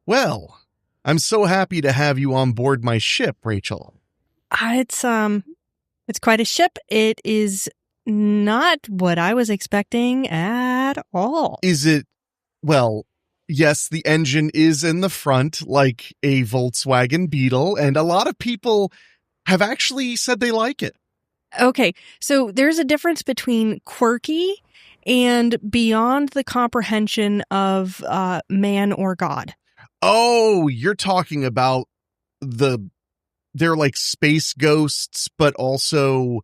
Well, I'm so happy to have you on board my ship, Rachel. It's quite a ship. It is not what I was expecting at all. Is it? Well, yes, the engine is in the front like a Volkswagen Beetle, and a lot of people have actually said they like it. Okay, so there's a difference between quirky and beyond the comprehension of man or God. Oh, you're talking about they're like space ghosts, but also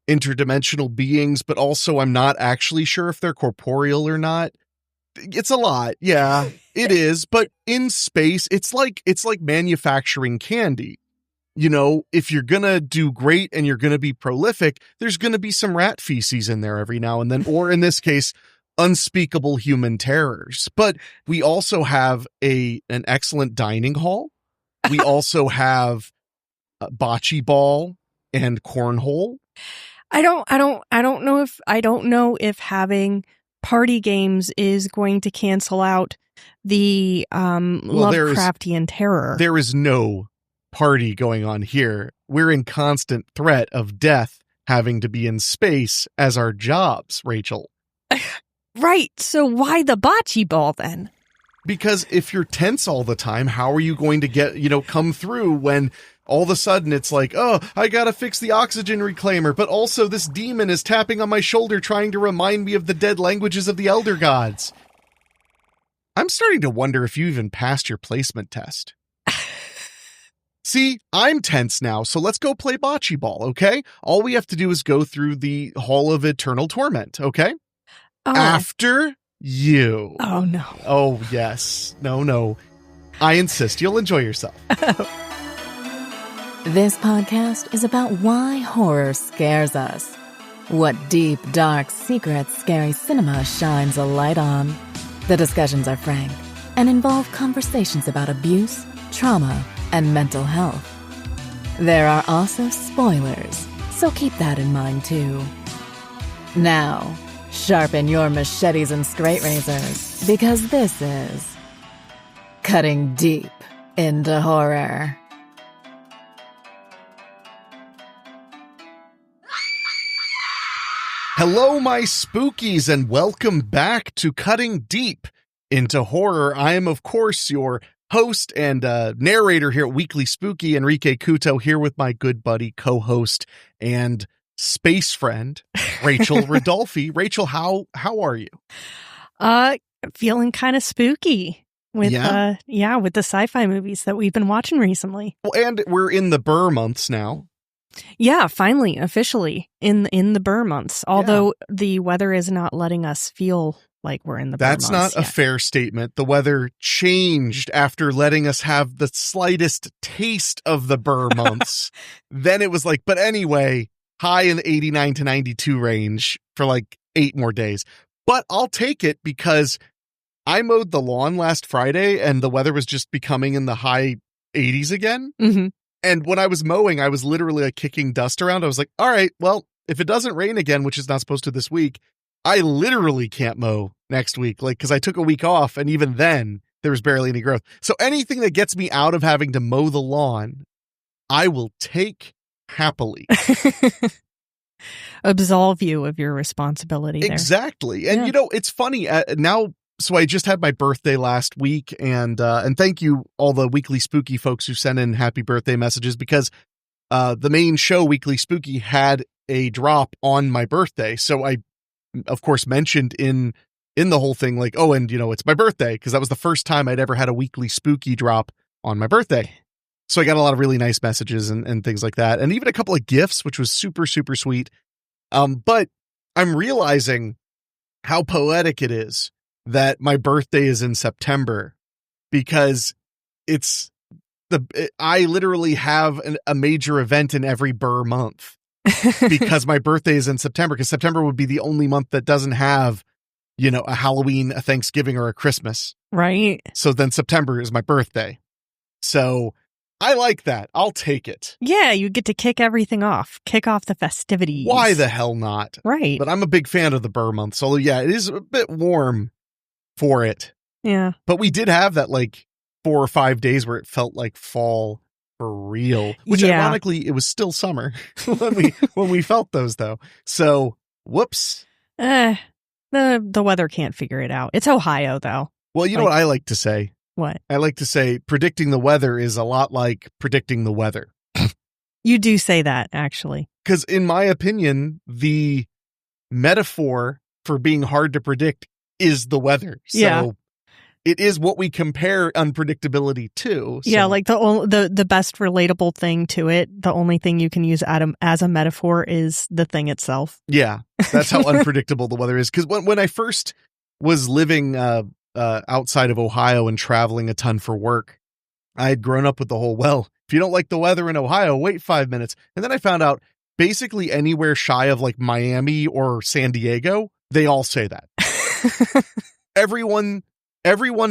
interdimensional beings, but also I'm not actually sure if they're corporeal or not. It's a lot. Yeah, it is. But in space, it's like manufacturing candy. You know, if you're going to do great and you're going to be prolific, there's going to be some rat feces in there every now and then, or in this case, unspeakable human terrors. But we also have an excellent dining hall. We also have bocce ball and cornhole. I don't know if having party games is going to cancel out the Lovecraftian terror. There is no party going on here. We're in constant threat of death having to be in space as our jobs, Rachel. Right. So why the bocce ball then? Because if you're tense all the time, how are you going to come through when all of a sudden it's like, oh, I gotta fix the oxygen reclaimer, but also this demon is tapping on my shoulder trying to remind me of the dead languages of the elder gods. I'm starting to wonder if you even passed your placement test. See, I'm tense now, so let's go play bocce ball, okay? All we have to do is go through the Hall of Eternal Torment, okay? Oh. After you. Oh, no. Oh, yes. No. I insist. You'll enjoy yourself. This podcast is about why horror scares us. What deep, dark, secret, scary cinema shines a light on. The discussions are frank and involve conversations about abuse, trauma, and mental health. There are also spoilers, so keep that in mind too. Now, sharpen your machetes and straight razors, because this is Cutting Deep into Horror. Hello, my spookies, and welcome back to Cutting Deep into Horror. I am, of course, your host and narrator here at Weekly Spooky, Henrique Couto, here with my good buddy, co-host, and space friend, Rachael Redolfi. Rachel, how are you? Feeling kind of spooky with with the sci-fi movies that we've been watching recently. Well, and we're in the Burr months now. Yeah, finally, officially in the Burr months. Although the weather is not letting us feel like we're in the Burr months. That's not a fair statement. The weather changed after letting us have the slightest taste of the Burr months. Then it was like, but anyway, high in the 89 to 92 range for like 8 more days. But I'll take it because I mowed the lawn last Friday and the weather was just becoming in the high 80s again. Mm-hmm. And when I was mowing, I was literally like kicking dust around. I was like, all right, well, if it doesn't rain again, which is not supposed to this week, I literally can't mow next week. Like, because I took a week off and even then there was barely any growth. So anything that gets me out of having to mow the lawn, I will take happily. Absolve you of your responsibility there. Exactly. And it's funny now. So I just had my birthday last week, and thank you all the Weekly Spooky folks who sent in happy birthday messages, because the main show, Weekly Spooky, had a drop on my birthday. So I, of course, mentioned in the whole thing, like, oh, and it's my birthday, because that was the first time I'd ever had a Weekly Spooky drop on my birthday. So I got a lot of really nice messages and things like that, and even a couple of gifts, which was super, super sweet. But I'm realizing how poetic it is that my birthday is in September, because I literally have a major event in every Burr month because my birthday is in September, because September would be the only month that doesn't have, a Halloween, a Thanksgiving, or a Christmas. Right. So then September is my birthday. So I like that. I'll take it. Yeah, you get to kick everything off. Kick off the festivities. Why the hell not? Right. But I'm a big fan of the Burr month. So yeah, it is a bit warm for it. Yeah. But we did have that like 4 or 5 days where it felt like fall for real, which ironically, it was still summer when we felt those though. So whoops. The weather can't figure it out. It's Ohio though. Well, you know what I like to say? What? I like to say predicting the weather is a lot like predicting the weather. You do say that, actually. Because in my opinion, the metaphor for being hard to predict is the weather. So it is what we compare unpredictability to. So. Yeah, like the best relatable thing to it, the only thing you can use as a metaphor is the thing itself. Yeah, that's how unpredictable the weather is. Because when I first was living outside of Ohio and traveling a ton for work, I had grown up with the whole, well, if you don't like the weather in Ohio, wait 5 minutes. And then I found out basically anywhere shy of like Miami or San Diego, they all say that. Everyone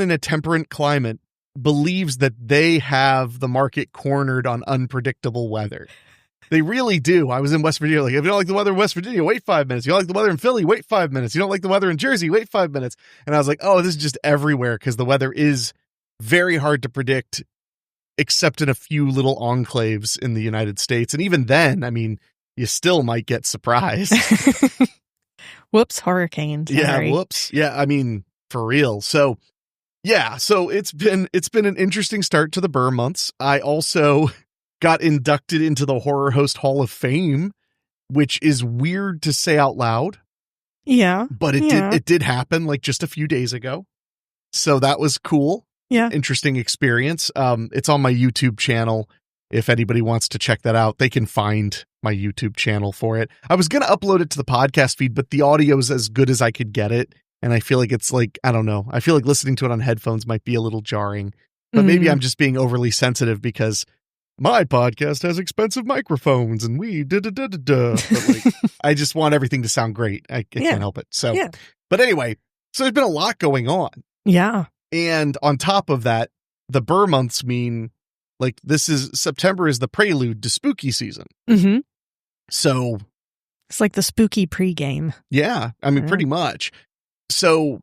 in a temperate climate believes that they have the market cornered on unpredictable weather. They really do. I was in West Virginia. Like, if you don't like the weather in West Virginia, wait 5 minutes. You don't like the weather in Philly, wait 5 minutes. You don't like the weather in Jersey, wait 5 minutes. And I was like, oh, this is just everywhere because the weather is very hard to predict, except in a few little enclaves in the United States. And even then, I mean, you still might get surprised. Whoops, hurricanes. Yeah, whoops. Yeah, I mean, for real. So, yeah, so it's been an interesting start to the Burr months. I also got inducted into the Horror Host Hall of Fame, which is weird to say out loud. Yeah. But it did happen like just a few days ago. So that was cool. Yeah. Interesting experience. It's on my YouTube channel. If anybody wants to check that out, they can find my YouTube channel for it. I was going to upload it to the podcast feed, but the audio is as good as I could get it. And I feel like it's like, I don't know. I feel like listening to it on headphones might be a little jarring, but maybe I'm just being overly sensitive because my podcast has expensive microphones and we da-da-da-da-da. But like, I just want everything to sound great. I can't help it. So, but anyway, so there's been a lot going on. Yeah. And on top of that, the Burr months mean like September is the prelude to spooky season. Mm-hmm. So it's like the spooky pregame. Yeah. I mean, pretty much. So,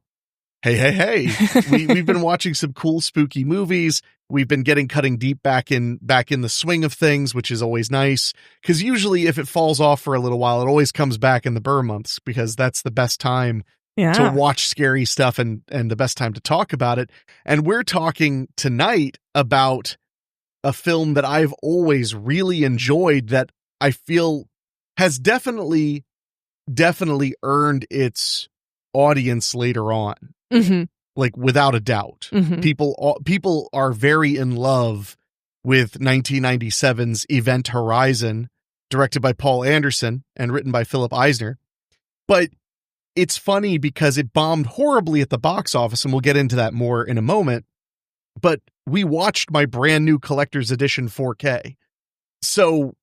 hey, we've been watching some cool spooky movies. We've been cutting deep back in the swing of things, which is always nice. Because usually if it falls off for a little while, it always comes back in the Burr months because that's the best time to watch scary stuff and the best time to talk about it. And we're talking tonight about a film that I've always really enjoyed that I feel has definitely earned its audience later on. Mm-hmm. Like without a doubt. Mm-hmm. People are very in love with 1997's Event Horizon, directed by Paul Anderson and written by Philip Eisner. But it's funny because it bombed horribly at the box office, and we'll get into that more in a moment. But we watched my brand new collector's edition 4K. So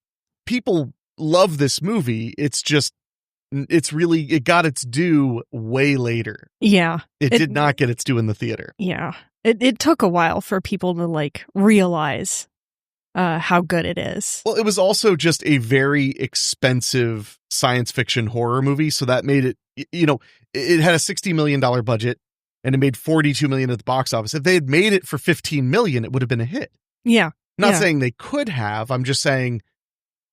people love this movie. It's it got its due way later. Yeah. It did not get its due in the theater. Yeah. It took a while for people to like realize how good it is. Well, it was also just a very expensive science fiction horror movie. So that made it, it had a $60 million budget and it made $42 million at the box office. If they had made it for $15 million, it would have been a hit. Yeah. Not saying they could have. I'm just saying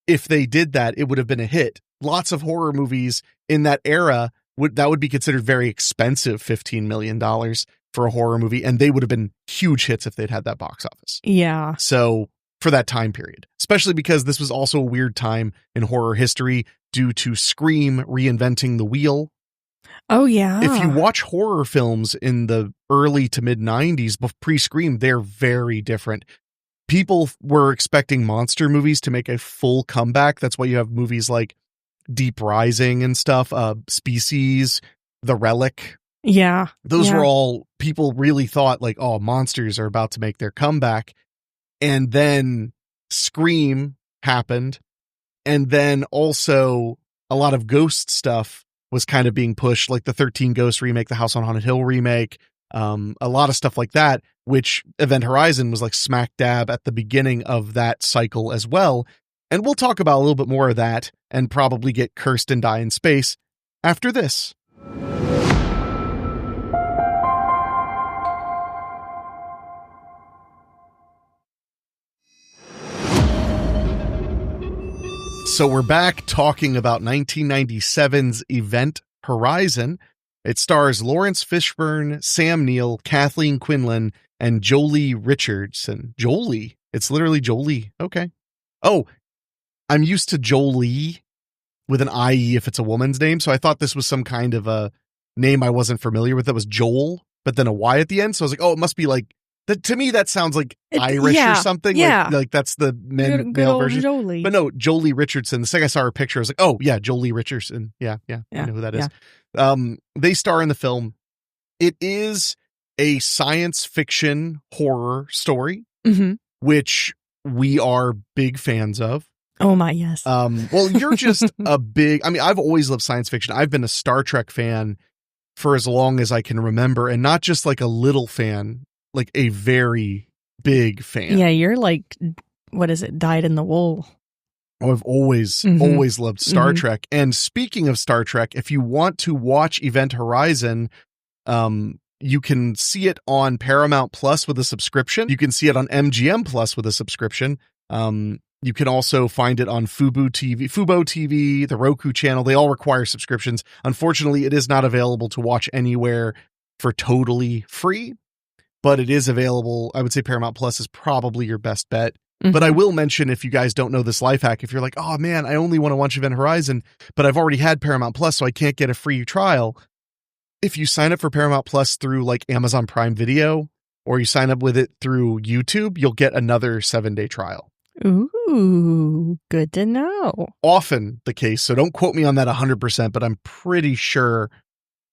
if they did that, it would have been a hit. Lots of horror movies in that era would be considered very expensive, $15 million for a horror movie. And they would have been huge hits if they'd had that box office. Yeah. So for that time period, especially because this was also a weird time in horror history due to Scream reinventing the wheel. Oh, yeah. If you watch horror films in the early to mid 90s, pre-Scream, they're very different. People were expecting monster movies to make a full comeback. That's why you have movies like Deep Rising and stuff, Species, The Relic. Yeah. Those were all, people really thought like, oh, monsters are about to make their comeback. And then Scream happened. And then also a lot of ghost stuff was kind of being pushed, like the 13 Ghosts remake, the House on Haunted Hill remake, a lot of stuff like that, which Event Horizon was like smack dab at the beginning of that cycle as well. And we'll talk about a little bit more of that and probably get Cursed and Die in Space after this. So we're back talking about 1997's Event Horizon. It stars Lawrence Fishburne, Sam Neill, Kathleen Quinlan, and Jolie Richardson. Jolie? It's literally Jolie. Okay. Oh, I'm used to Jolie with an IE if it's a woman's name, so I thought this was some kind of a name I wasn't familiar with that was Joel, but then a Y at the end, so I was like, oh, it must be like, that. To me that sounds like Irish or something. Yeah. Like that's the Good male version. Jolie. But no, Jolie Richardson. The second I saw her picture, I was like, oh yeah, Jolie Richardson. Yeah. I know who that is. They star in the film. It is a science fiction horror story, which we are big fans of. Oh my, yes. Well, you're just I've always loved science fiction. I've been a Star Trek fan for as long as I can remember, and not just like a little fan, like a very big fan. Yeah, you're like, what is it, dyed in the wool. Oh, I've always loved Star Trek. And speaking of Star Trek, if you want to watch Event Horizon, you can see it on Paramount Plus with a subscription. You can see it on MGM Plus with a subscription. You can also find it on Fubo TV, the Roku channel. They all require subscriptions. Unfortunately, it is not available to watch anywhere for totally free, but it is available. I would say Paramount Plus is probably your best bet. But I will mention, if you guys don't know this life hack, if you're like, oh man, I only want to watch Event Horizon, but I've already had Paramount Plus, so I can't get a free trial. If you sign up for Paramount Plus through like Amazon Prime Video, or you sign up with it through YouTube, you'll get another 7-day trial. Ooh, good to know. Often the case, so don't quote me on that 100%, but I'm pretty sure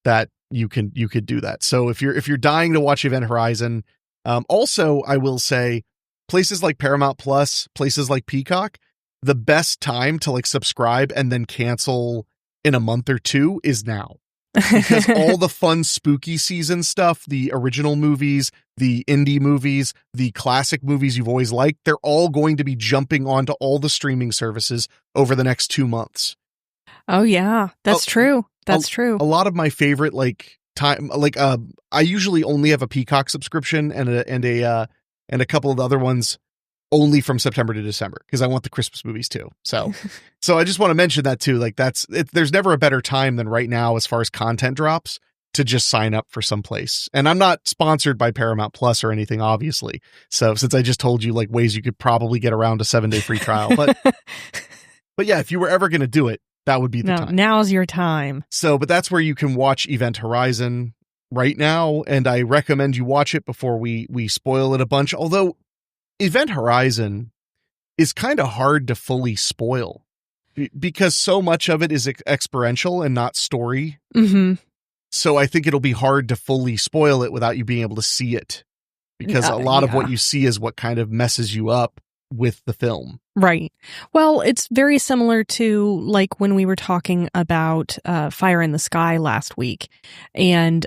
that you could do that. So if you're dying to watch Event Horizon, also I will say places like Paramount Plus, places like Peacock, the best time to like subscribe and then cancel in a month or two is now. Because all the fun spooky season stuff, the original movies, the indie movies, the classic movies you've always liked, they're all going to be jumping onto all the streaming services over the next 2 months. Oh yeah, that's true. That's true. A lot of my favorite I usually only have a Peacock subscription and a couple of the other ones only from September to December, because I want the Christmas movies too. So I just want to mention that too. Like there's never a better time than right now as far as content drops to just sign up for someplace. And I'm not sponsored by Paramount Plus or anything, obviously. So since I just told you like ways you could probably get around a 7-day free trial, but yeah, if you were ever going to do it, that would be the time. Now's your time. So, but that's where you can watch Event Horizon right now. And I recommend you watch it before we spoil it a bunch. Although Event Horizon is kind of hard to fully spoil because so much of it is experiential and not story. So I think it'll be hard to fully spoil it without you being able to see it, because a lot of what you see is what kind of messes you up with the film. Right. Well, it's very similar to like when we were talking about Fire in the Sky last week. And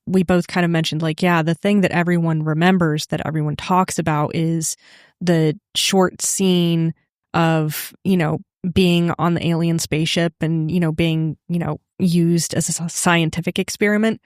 we both kind of mentioned like, yeah, the thing that everyone remembers, that everyone talks about is the short scene of, being on the alien spaceship and, being, used as a scientific experiment.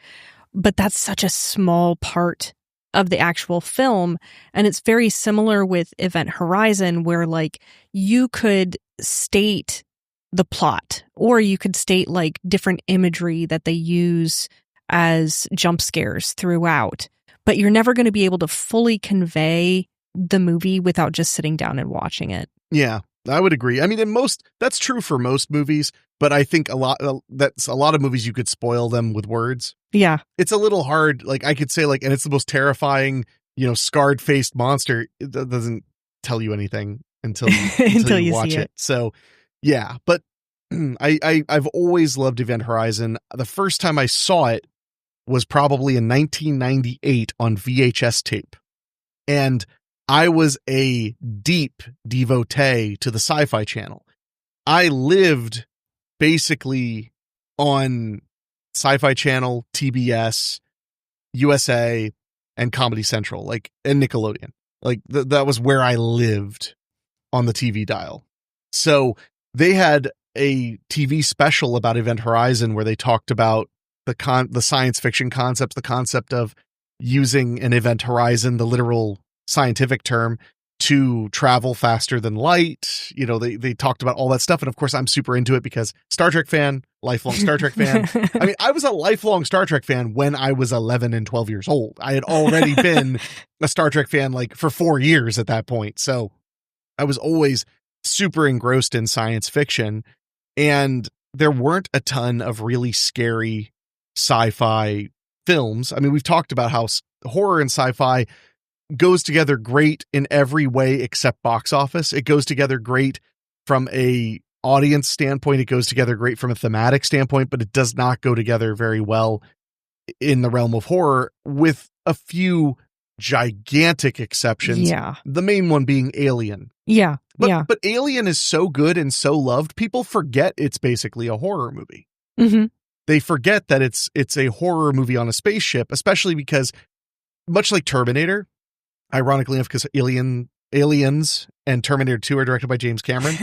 But that's such a small part of the actual film. And it's very similar with Event Horizon, where like you could state the plot, or you could state like different imagery that they use as jump scares throughout, but you're never going to be able to fully convey the movie without just sitting down and watching it. Yeah, I would agree. I mean, that's true for most movies, but I think a lot of movies you could spoil them with words. Yeah. It's a little hard. Like I could say like, and it's the most terrifying, scarred faced monster. It doesn't tell you anything until you watch it. So yeah, but I've always loved Event Horizon. The first time I saw it was probably in 1998 on VHS tape. And I was a deep devotee to the Sci-Fi Channel. I lived basically on Sci-Fi Channel, TBS, USA, and Comedy Central, and Nickelodeon. That was where I lived on the TV dial. So they had a TV special about Event Horizon where they talked about the science fiction concept, the concept of using an event horizon, the literal scientific term, to travel faster than light. You know, they talked about all that stuff. And of course, I'm super into it because Star Trek fan, lifelong Star Trek fan. I mean, I was a lifelong Star Trek fan when I was 11 and 12 years old. I had already been a Star Trek fan like for 4 years at that point. So I was always super engrossed in science fiction. And there weren't a ton of really scary sci-fi films. I mean, we've talked about how horror and sci-fi goes together great in every way except box office. It goes together great from a audience standpoint. It goes together great from a thematic standpoint, but it does not go together very well in the realm of horror, with a few gigantic exceptions. Yeah. The main one being Alien. Yeah. But Alien is so good and so loved, people forget it's basically a horror movie. Mm-hmm. They forget that it's a horror movie on a spaceship, especially because, much like Terminator, ironically enough, because Aliens and Terminator 2 are directed by James Cameron.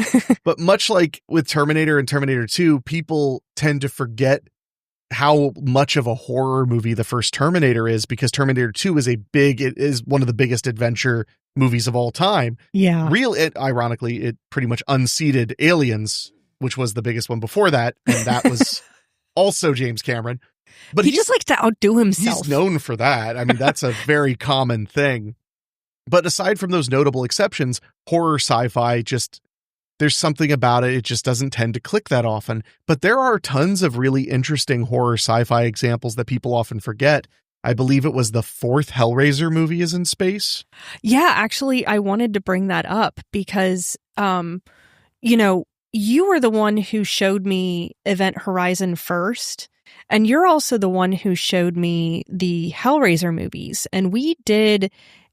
But much like with Terminator and Terminator 2, people tend to forget how much of a horror movie the first Terminator is, because Terminator 2 it is one of the biggest adventure movies of all time. Yeah. Ironically, it pretty much unseated Aliens, which was the biggest one before that. And that was also James Cameron. But he just likes to outdo himself. He's known for that. I mean, that's a very common thing. But aside from those notable exceptions, horror sci-fi, there's something about it. It just doesn't tend to click that often. But there are tons of really interesting horror sci-fi examples that people often forget. I believe it was the 4th Hellraiser movie is in space. Yeah, actually, I wanted to bring that up because, you were the one who showed me Event Horizon first. And you're also the one who showed me the Hellraiser movies. And we did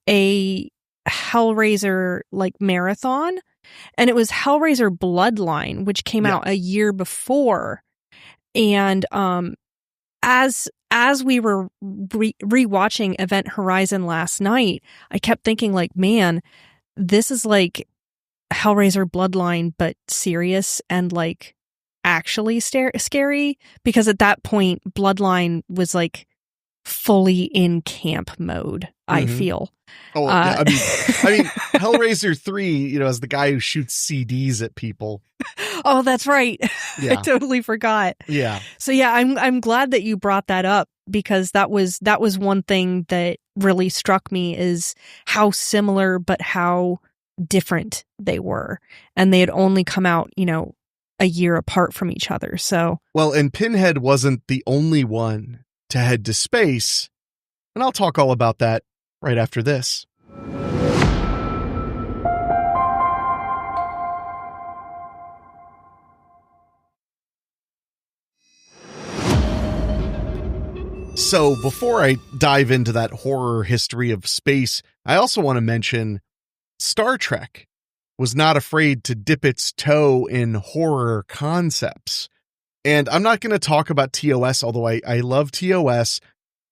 a Hellraiser marathon, and it was Hellraiser Bloodline, which came out a year before. And as we were rewatching Event Horizon last night, I kept thinking man, this is like Hellraiser Bloodline, but serious and actually scary, because at that point Bloodline was fully in camp mode. I feel. Oh, yeah, I mean, Hellraiser 3, as the guy who shoots CDs at people. Oh, that's right. Yeah. I totally forgot. Yeah. So yeah, I'm glad that you brought that up, because that was one thing that really struck me, is how similar but how different they were, and they had only come out, a year apart from each other. So well, and Pinhead wasn't the only one to head to space, and I'll talk all about that right after this. So before I dive into that horror history of space, I also want to mention Star Trek was not afraid to dip its toe in horror concepts. And I'm not going to talk about TOS, although I love TOS.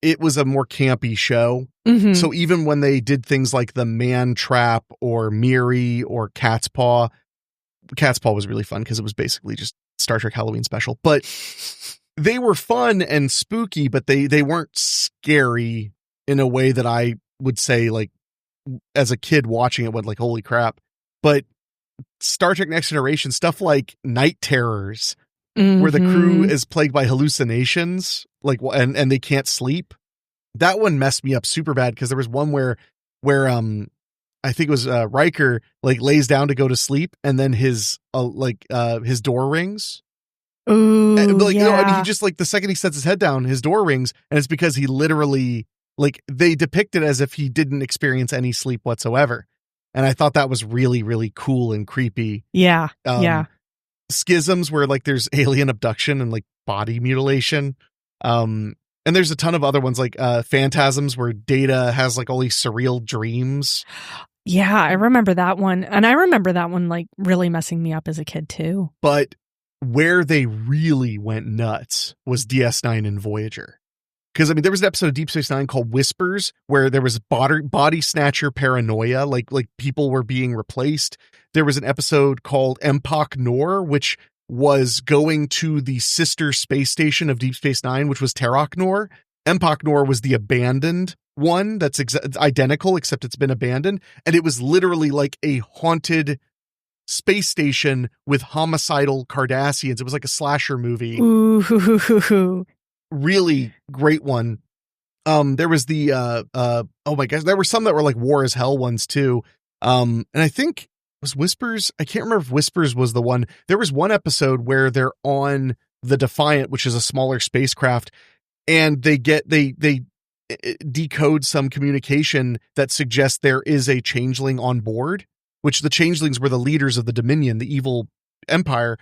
It was a more campy show. Mm-hmm. So even when they did things like the Man Trap or Miri or Cat's Paw was really fun because it was basically just Star Trek Halloween special. But they were fun and spooky, but they weren't scary in a way that I would say, as a kid watching it, went holy crap. But Star Trek Next Generation, stuff like Night Terrors, where the crew is plagued by hallucinations, and they can't sleep. That one messed me up super bad, because there was one where I think it was Riker lays down to go to sleep, and then his door rings. Ooh, he just the second he sets his head down, his door rings, and it's because he literally they depict it as if he didn't experience any sleep whatsoever. And I thought that was really, really cool and creepy. Yeah. Schisms where there's alien abduction and body mutilation. And there's a ton of other ones Phantasms, where Data has all these surreal dreams. Yeah, I remember that one. And I remember that one really messing me up as a kid too. But where they really went nuts was DS9 and Voyager. Because, there was an episode of Deep Space Nine called Whispers, where there was body snatcher paranoia, like people were being replaced. There was an episode called Empok Nor, which was going to the sister space station of Deep Space Nine, which was Terok Nor. Empok Nor was the abandoned one that's identical, except it's been abandoned. And it was literally like a haunted space station with homicidal Cardassians. It was like a slasher movie. Ooh. Really great one. There was the oh my gosh, there were some that were like War is Hell ones too. And I think it was Whispers. I can't remember if Whispers was the one. There was one episode where they're on the Defiant, which is a smaller spacecraft, and they decode some communication that suggests there is a changeling on board, which the changelings were the leaders of the Dominion, the evil empire.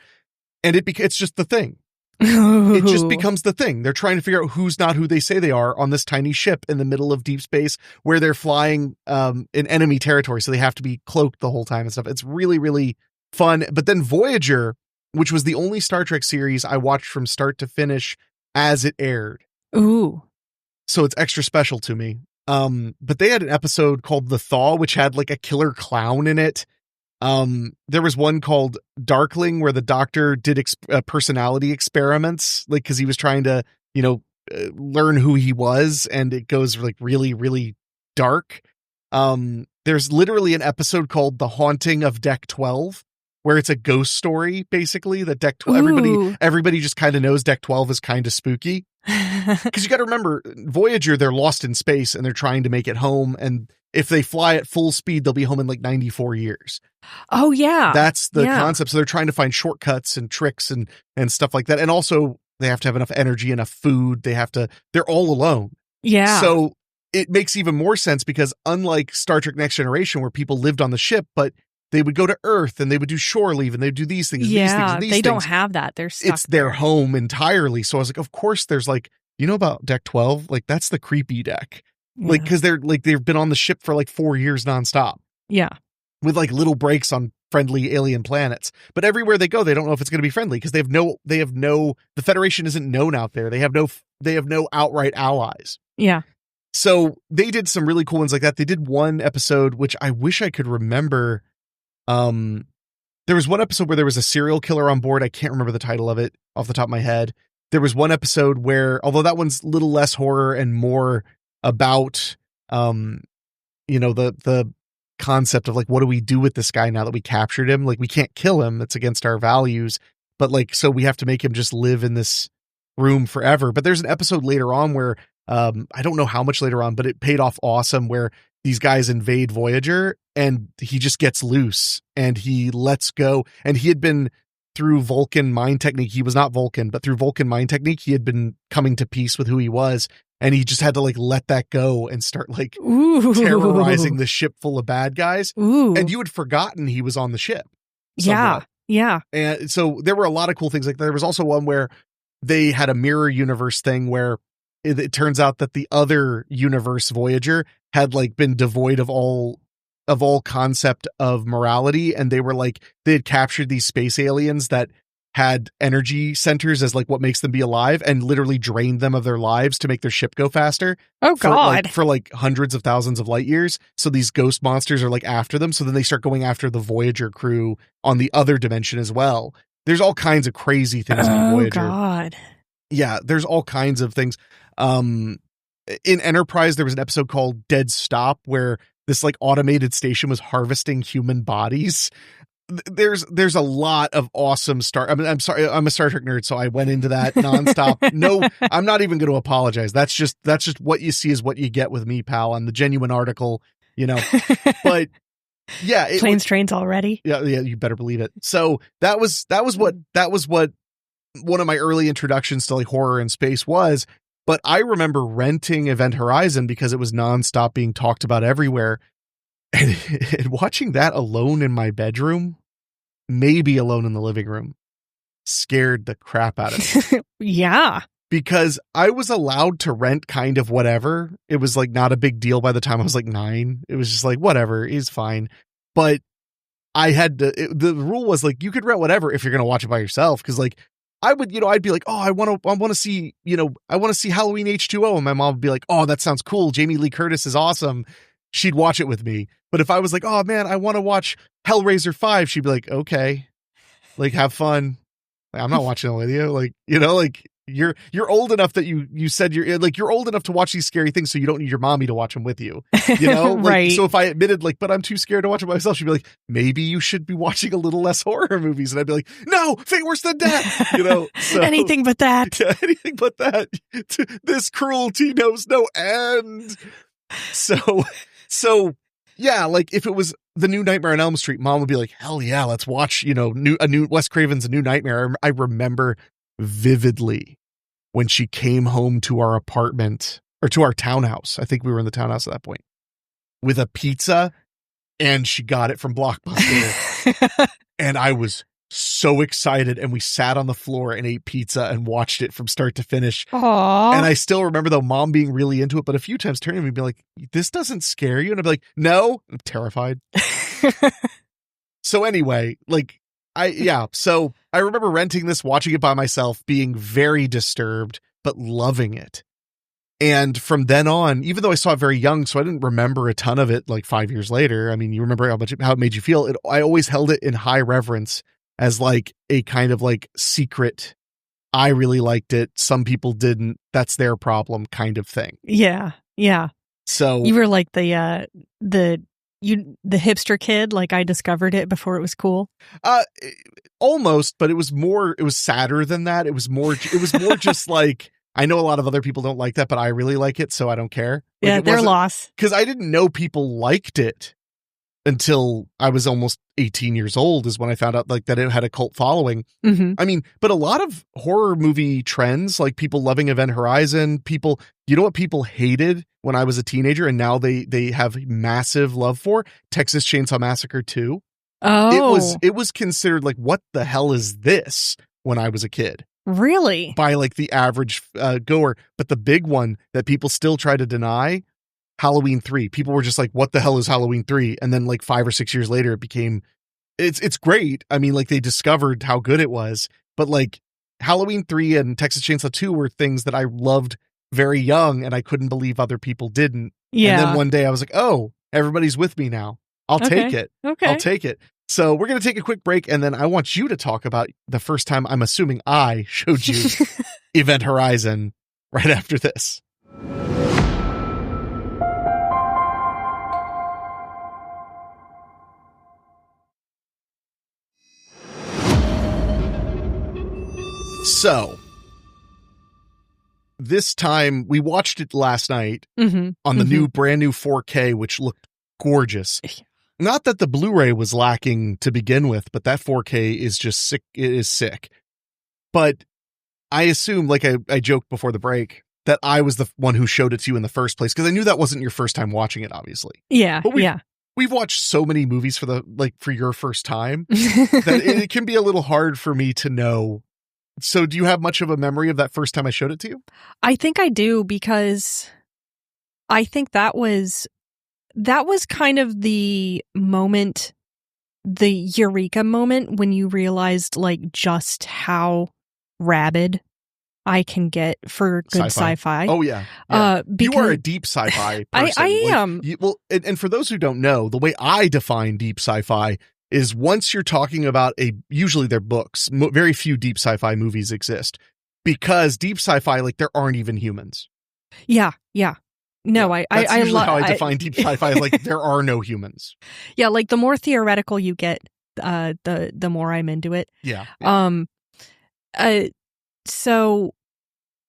And it's just the thing. It just becomes the thing. They're trying to figure out who's not who they say they are on this tiny ship in the middle of deep space where they're flying in enemy territory. So they have to be cloaked the whole time and stuff. It's really, really fun. But then Voyager, which was the only Star Trek series I watched from start to finish as it aired. Ooh. So it's extra special to me. But they had an episode called The Thaw, which had like a killer clown in it. There was one called Darkling where the doctor did personality experiments, like, cause he was trying to, learn who he was, and it goes like really, really dark. There's literally an episode called The Haunting of Deck 12, where it's a ghost story, basically, that Deck 12, everybody just kind of knows Deck 12 is kind of spooky. Cause you got to remember, Voyager, they're lost in space and they're trying to make it home. And if they fly at full speed, they'll be home in like 94 years. Oh yeah. That's the concept. So they're trying to find shortcuts and tricks and stuff like that. And also they have to have enough energy, enough food. They're all alone. Yeah. So it makes even more sense because unlike Star Trek Next Generation, where people lived on the ship, but they would go to Earth and they would do shore leave and they'd do these things. Yeah, these things, and these they things. don't have that. They're stuck. It's their home entirely. So I was like, of course there's like, about Deck 12? Like that's the creepy deck. Yeah. Like, cause they've been on the ship for like 4 years nonstop. Yeah. With like little breaks on friendly alien planets, but everywhere they go, they don't know if it's going to be friendly because the Federation isn't known out there. They have no outright allies. Yeah. So they did some really cool ones like that. They did one episode, which I wish I could remember. There was one episode where there was a serial killer on board. I can't remember the title of it off the top of my head. There was one episode where, although that one's a little less horror and more about, the concept of like, what do we do with this guy now that we captured him? Like, we can't kill him. That's against our values. But like, so we have to make him just live in this room forever. But there's an episode later on where, I don't know how much later on, but it paid off awesome, where these guys invade Voyager and he just gets loose and he lets go. And he had been through Vulcan mind technique. He was not Vulcan, but through Vulcan mind technique, he had been coming to peace with who he was. And he just had to like let that go and start like terrorizing the ship full of bad guys. Ooh. And you had forgotten he was on the ship. Somewhat. Yeah. And so there were a lot of cool things like that. There was also one where they had a mirror universe thing where it turns out that the other universe, Voyager, had like been devoid of all concept of morality. And they had captured these space aliens that had energy centers as like what makes them be alive, and literally drained them of their lives to make their ship go faster. Oh God. For hundreds of thousands of light years. So these ghost monsters are like after them. So then they start going after the Voyager crew on the other dimension as well. There's all kinds of crazy things in Voyager. Oh God. Yeah, there's all kinds of things. In Enterprise, there was an episode called Dead Stop where this like automated station was harvesting human bodies. There's a lot of awesome I'm sorry, I'm a Star Trek nerd, so I went into that nonstop. No, I'm not even going to apologize. That's just what you see is what you get with me, pal. I'm the genuine article, But yeah, planes, trains already. Yeah, you better believe it. So that was what one of my early introductions to like horror in space was. But I remember renting Event Horizon because it was nonstop being talked about everywhere. And watching that alone in my bedroom, maybe alone in the living room, scared the crap out of me. Yeah. Because I was allowed to rent kind of whatever. It was like not a big deal by the time I was like 9. It was just like, whatever, is fine. But I had to, the rule was like, you could rent whatever if you're going to watch it by yourself. Cause like, I would, I'd be like, oh, I want to see, I want to see Halloween H2O. And my mom would be like, oh, that sounds cool. Jamie Lee Curtis is awesome. She'd watch it with me. But if I was like, oh man, I want to watch Hellraiser 5, she'd be like, okay, like have fun. I'm not watching it with you. Like, You're old enough that you said you're old enough to watch these scary things, so you don't need your mommy to watch them with you. You know, Right. So if I admitted but I'm too scared to watch it myself, she'd be like, maybe you should be watching a little less horror movies, and I'd be like, no, fate worse than death. You know, so, anything but that. Yeah, anything but that. This cruelty knows no end. So yeah, if it was the new Nightmare on Elm Street, Mom would be like, hell yeah, let's watch, a new Wes Craven's A New Nightmare. I remember vividly when she came home to our apartment, or to our townhouse. I think we were in the townhouse at that point, with a pizza, and she got it from Blockbuster. And I was so excited, and we sat on the floor and ate pizza and watched it from start to finish. Aww. And I still remember, though, Mom being really into it, but a few times turning to me and be like, this doesn't scare you? And I'd be like, no. I'm terrified. So anyway, so I remember renting this, watching it by myself, being very disturbed, but loving it. And from then on, even though I saw it very young, so I didn't remember a ton of it 5 years later. I mean, you remember how it made you feel. I always held it in high reverence as a kind of secret, I really liked it, some people didn't, that's their problem kind of thing. Yeah. Yeah. So you were like the hipster kid, I discovered it before it was cool. Almost, but it was sadder than that. It was more just I know a lot of other people don't like that, but I really like it, so I don't care. Yeah, their loss. Because I didn't know people liked it until I was almost 18 years old, is when I found out that it had a cult following. Mm-hmm. I mean, but a lot of horror movie trends, people loving Event Horizon, you know what people hated when I was a teenager and now they have massive love for? Texas Chainsaw Massacre 2. Oh. It was considered what the hell is this when I was a kid? Really? By the average goer. But the big one that people still try to deny, Halloween 3. People were just like, what the hell is Halloween 3? And then 5 or 6 years later, it became, it's great. I mean, they discovered how good it was, but Halloween 3 and Texas Chainsaw 2 were things that I loved very young, and I couldn't believe other people didn't. Yeah. And then one day I was like, oh, everybody's with me now. I'll take it. Okay. I'll take it. So we're going to take a quick break, and then I want you to talk about the first time, I'm assuming I showed you Event Horizon, right after this. So this time we watched it last night on the new brand new 4K, which looked gorgeous. Not that the Blu-ray was lacking to begin with, but that 4K is just sick. It is sick. But I assume, I joked before the break, that I was the one who showed it to you in the first place, because I knew that wasn't your first time watching it, obviously. Yeah. But we've watched so many movies for your first time that it can be a little hard for me to know. So do you have much of a memory of that first time I showed it to you? I think I do, because I think that was kind of the moment, the eureka moment, when you realized just how rabid I can get for good sci-fi. Oh yeah. You are a deep sci-fi person. I am. And for those who don't know, the way I define deep sci-fi is once you're talking about usually they're books. Very few deep sci-fi movies exist, because deep sci-fi, there aren't even humans. Yeah. No, yeah, that's usually how I define deep sci-fi. There are no humans. Yeah, the more theoretical you get, the more I'm into it. Yeah. So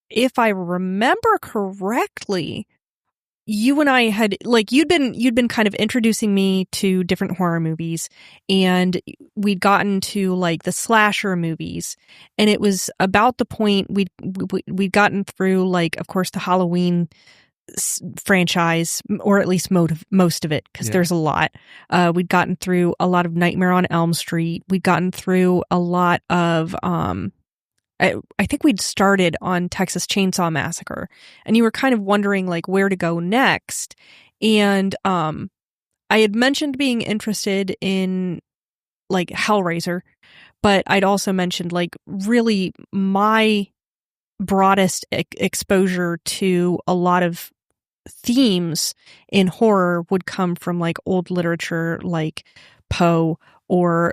if I remember correctly, you and I had you'd been kind of introducing me to different horror movies, and we'd gotten to the slasher movies, and it was about the point we'd gotten through of course the Halloween franchise, or at least most of it, because there's a lot. We'd gotten through a lot of Nightmare on Elm Street. We'd gotten through a lot of I think we'd started on Texas Chainsaw Massacre, and you were kind of wondering where to go next. And I had mentioned being interested in Hellraiser, but I'd also mentioned really my broadest exposure to a lot of themes in horror would come from old literature like Poe, or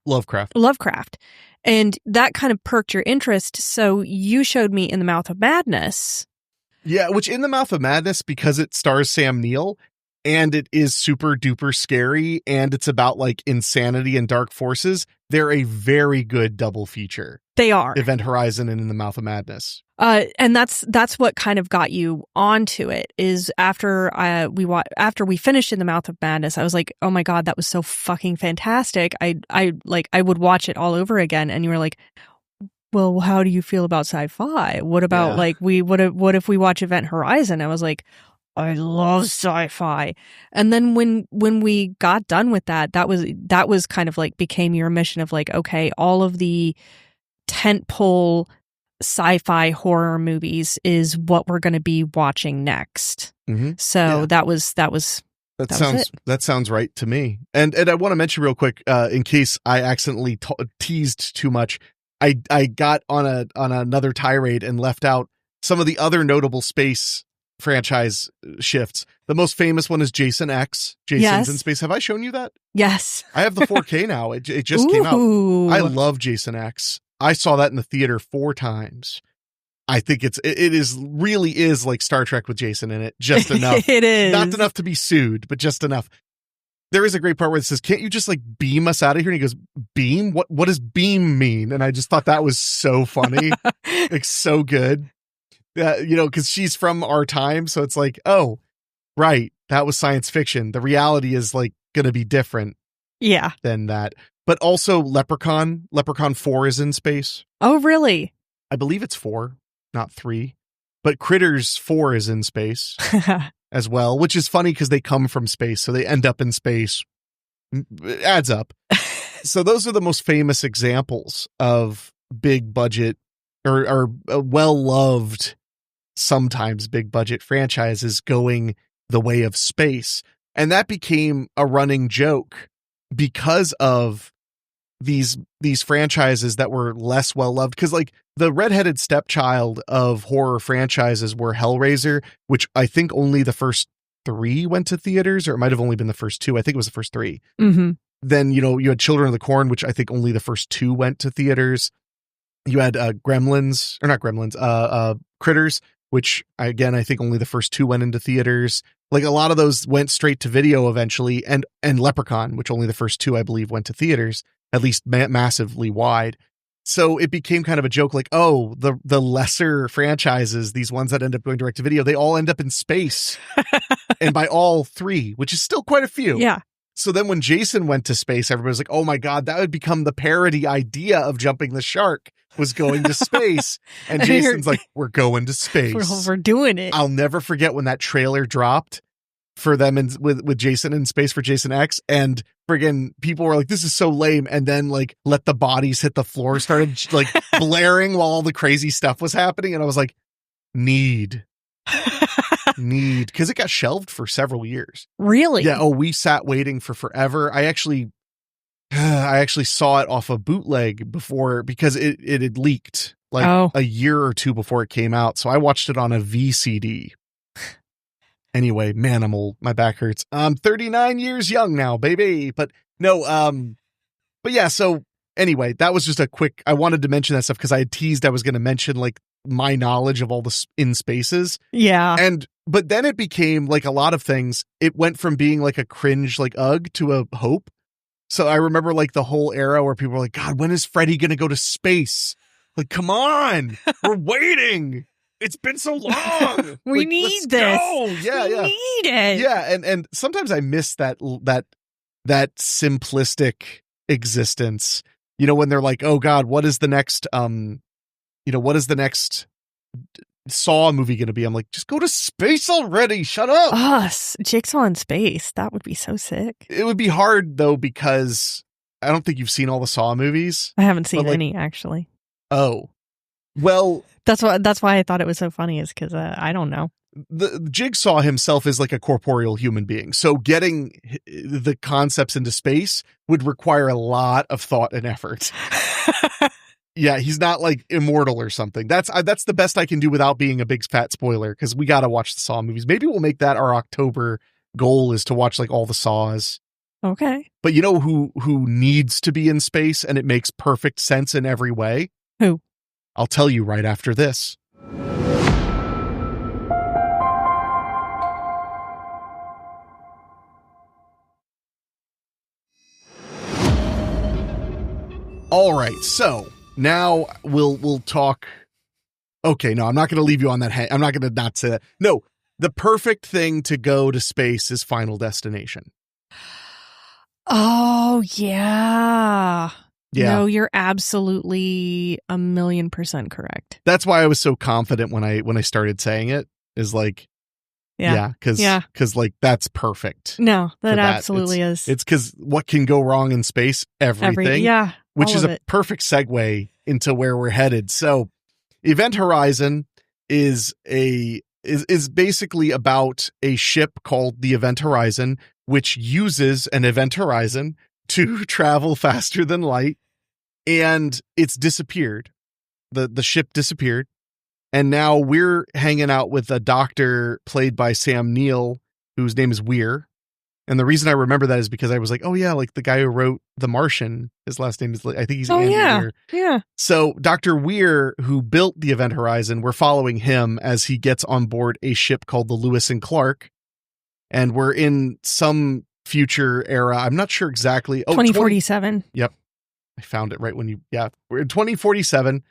Lovecraft. And that kind of perked your interest. So you showed me In the Mouth of Madness. Yeah, which In the Mouth of Madness, because it stars Sam Neill and it is super duper scary and it's about like insanity and dark forces, they're a very good double feature. They are. Event Horizon and In the Mouth of Madness. And that's what kind of got you onto it, is after we finished In the Mouth of Madness, I was like, oh my God, that was so fucking fantastic. I would watch it all over again. And you were like, well, how do you feel about sci-fi? What about what if we watch Event Horizon? I was like, I love sci-fi. And then when we got done with that was kind of like became your mission of like, okay, all of the tentpole sci-fi horror movies is what we're going to be watching next. Mm-hmm. So that sounds right to me. And I want to mention real quick, in case I accidentally teased too much, I got on another tirade and left out some of the other notable space franchise shifts. The most famous one is Jason X. Jason's in Space. Have I shown you that? Yes. I have the 4K now. It just came out. I love Jason X. I saw that in the theater 4 times. I think it really is like Star Trek with Jason in it. Just enough. It is. Not enough to be sued, but just enough. There is a great part where it says, can't you just like beam us out of here? And he goes, beam? What does beam mean? And I just thought that was so funny. Like so good. Because she's from our time. So it's like, oh, right. That was science fiction. The reality is like going to be different. Yeah. Than that. But also Leprechaun 4 is in space. Oh, really? I believe it's 4, not 3. But Critters 4 is in space as well, which is funny because they come from space. So they end up in space. It adds up. So those are the most famous examples of big budget or well-loved, sometimes big budget franchises going the way of space. And that became a running joke because of these franchises that were less well loved, because like the redheaded stepchild of horror franchises were Hellraiser, which I think only the first 3 went to theaters, or it might have only been the first 2. I think it was the first 3. Mm-hmm. Then you had Children of the Corn, which I think only the first 2 went to theaters. You had Critters, which again I think only the first 2 went into theaters. Like a lot of those went straight to video eventually, and Leprechaun, which only the first 2 I believe went to theaters, at least massively wide. So it became kind of a joke, like, oh, the lesser franchises, these ones that end up going direct to video, they all end up in space. And by all 3, which is still quite a few. Yeah. So then when Jason went to space, everybody was like, oh my God, that would become the parody idea of Jumping the Shark, was going to space. And Jason's like, we're going to space. We're doing it. I'll never forget when that trailer dropped for them with Jason in space for Jason X, and friggin' people were like, this is so lame. And then like Let the Bodies Hit the Floor started like blaring while all the crazy stuff was happening. And I was like, need, because it got shelved for several years. Really? Yeah. Oh, we sat waiting for forever. I actually saw it off a bootleg before, because it had leaked like a year or 2 before it came out. So I watched it on a VCD. Anyway, man, I'm old. My back hurts. I'm 39 years young now, baby. But no, but yeah, so anyway, that was just a quick, I wanted to mention that stuff because I had teased I was going to mention like my knowledge of all the in spaces. Yeah. But then it became like a lot of things. It went from being like a cringe, like ugh, to a hope. So I remember like the whole era where people were like, God, when is Freddy going to go to space? Like, come on, we're waiting. It's been so long. We like, need this. Go. Yeah, we need it. Yeah, and sometimes I miss that simplistic existence. You know, when they're like, "Oh God, what is the next Saw movie going to be?" I'm like, just go to space already. Shut up. Us, Jigsaw in space. That would be so sick. It would be hard though, because I don't think you've seen all the Saw movies. I haven't seen any actually. Oh, well. That's why I thought it was so funny, is because I don't know. The Jigsaw himself is like a corporeal human being. So getting the concepts into space would require a lot of thought and effort. Yeah, he's not like immortal or something. That's the best I can do without being a big fat spoiler, because we got to watch the Saw movies. Maybe we'll make that our October goal, is to watch like all the Saws. Okay. But you know who needs to be in space and it makes perfect sense in every way? Who? I'll tell you right after this. All right, so now we'll talk. Okay, no, I'm not going to leave you on that. I'm not going to not say that. No, the perfect thing to go to space is Final Destination. Oh, yeah. Yeah. No, you're absolutely 1,000,000% correct. That's why I was so confident when I started saying it, is like, because like that's perfect. No, that absolutely is. It's because what can go wrong in space? Everything. Which is a perfect segue into where we're headed. So Event Horizon is basically about a ship called the Event Horizon, which uses an event horizon to travel faster than light, and it's disappeared. The ship disappeared, and now we're hanging out with a doctor played by Sam Neill, whose name is Weir. And the reason I remember that is because I was like, oh yeah, like the guy who wrote The Martian, his last name is, I think he's Andy Weir. Yeah. So Dr. Weir, who built the Event Horizon, we're following him as he gets on board a ship called the Lewis and Clark. And we're in some future era. I'm not sure exactly. 2047. Yep. I found it right when we're in 2047.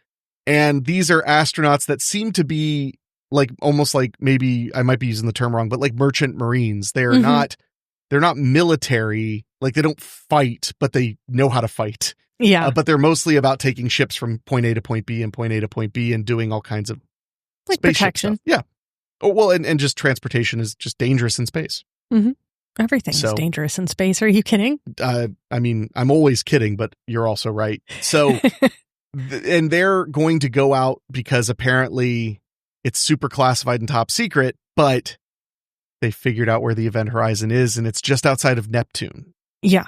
And these are astronauts that seem to be like, almost like, maybe I might be using the term wrong, but like merchant marines. They're not military, like they don't fight, but they know how to fight. Yeah. But they're mostly about taking ships from point A to point B and point A to point B and doing all kinds of like protection. Stuff. Yeah. Oh, well, and just transportation is just dangerous in space. Mm-hmm. Everything is dangerous in space. Are you kidding? I mean, I'm always kidding, but you're also right. So, and they're going to go out because apparently it's super classified and top secret, but they figured out where the Event Horizon is, and it's just outside of Neptune. Yeah.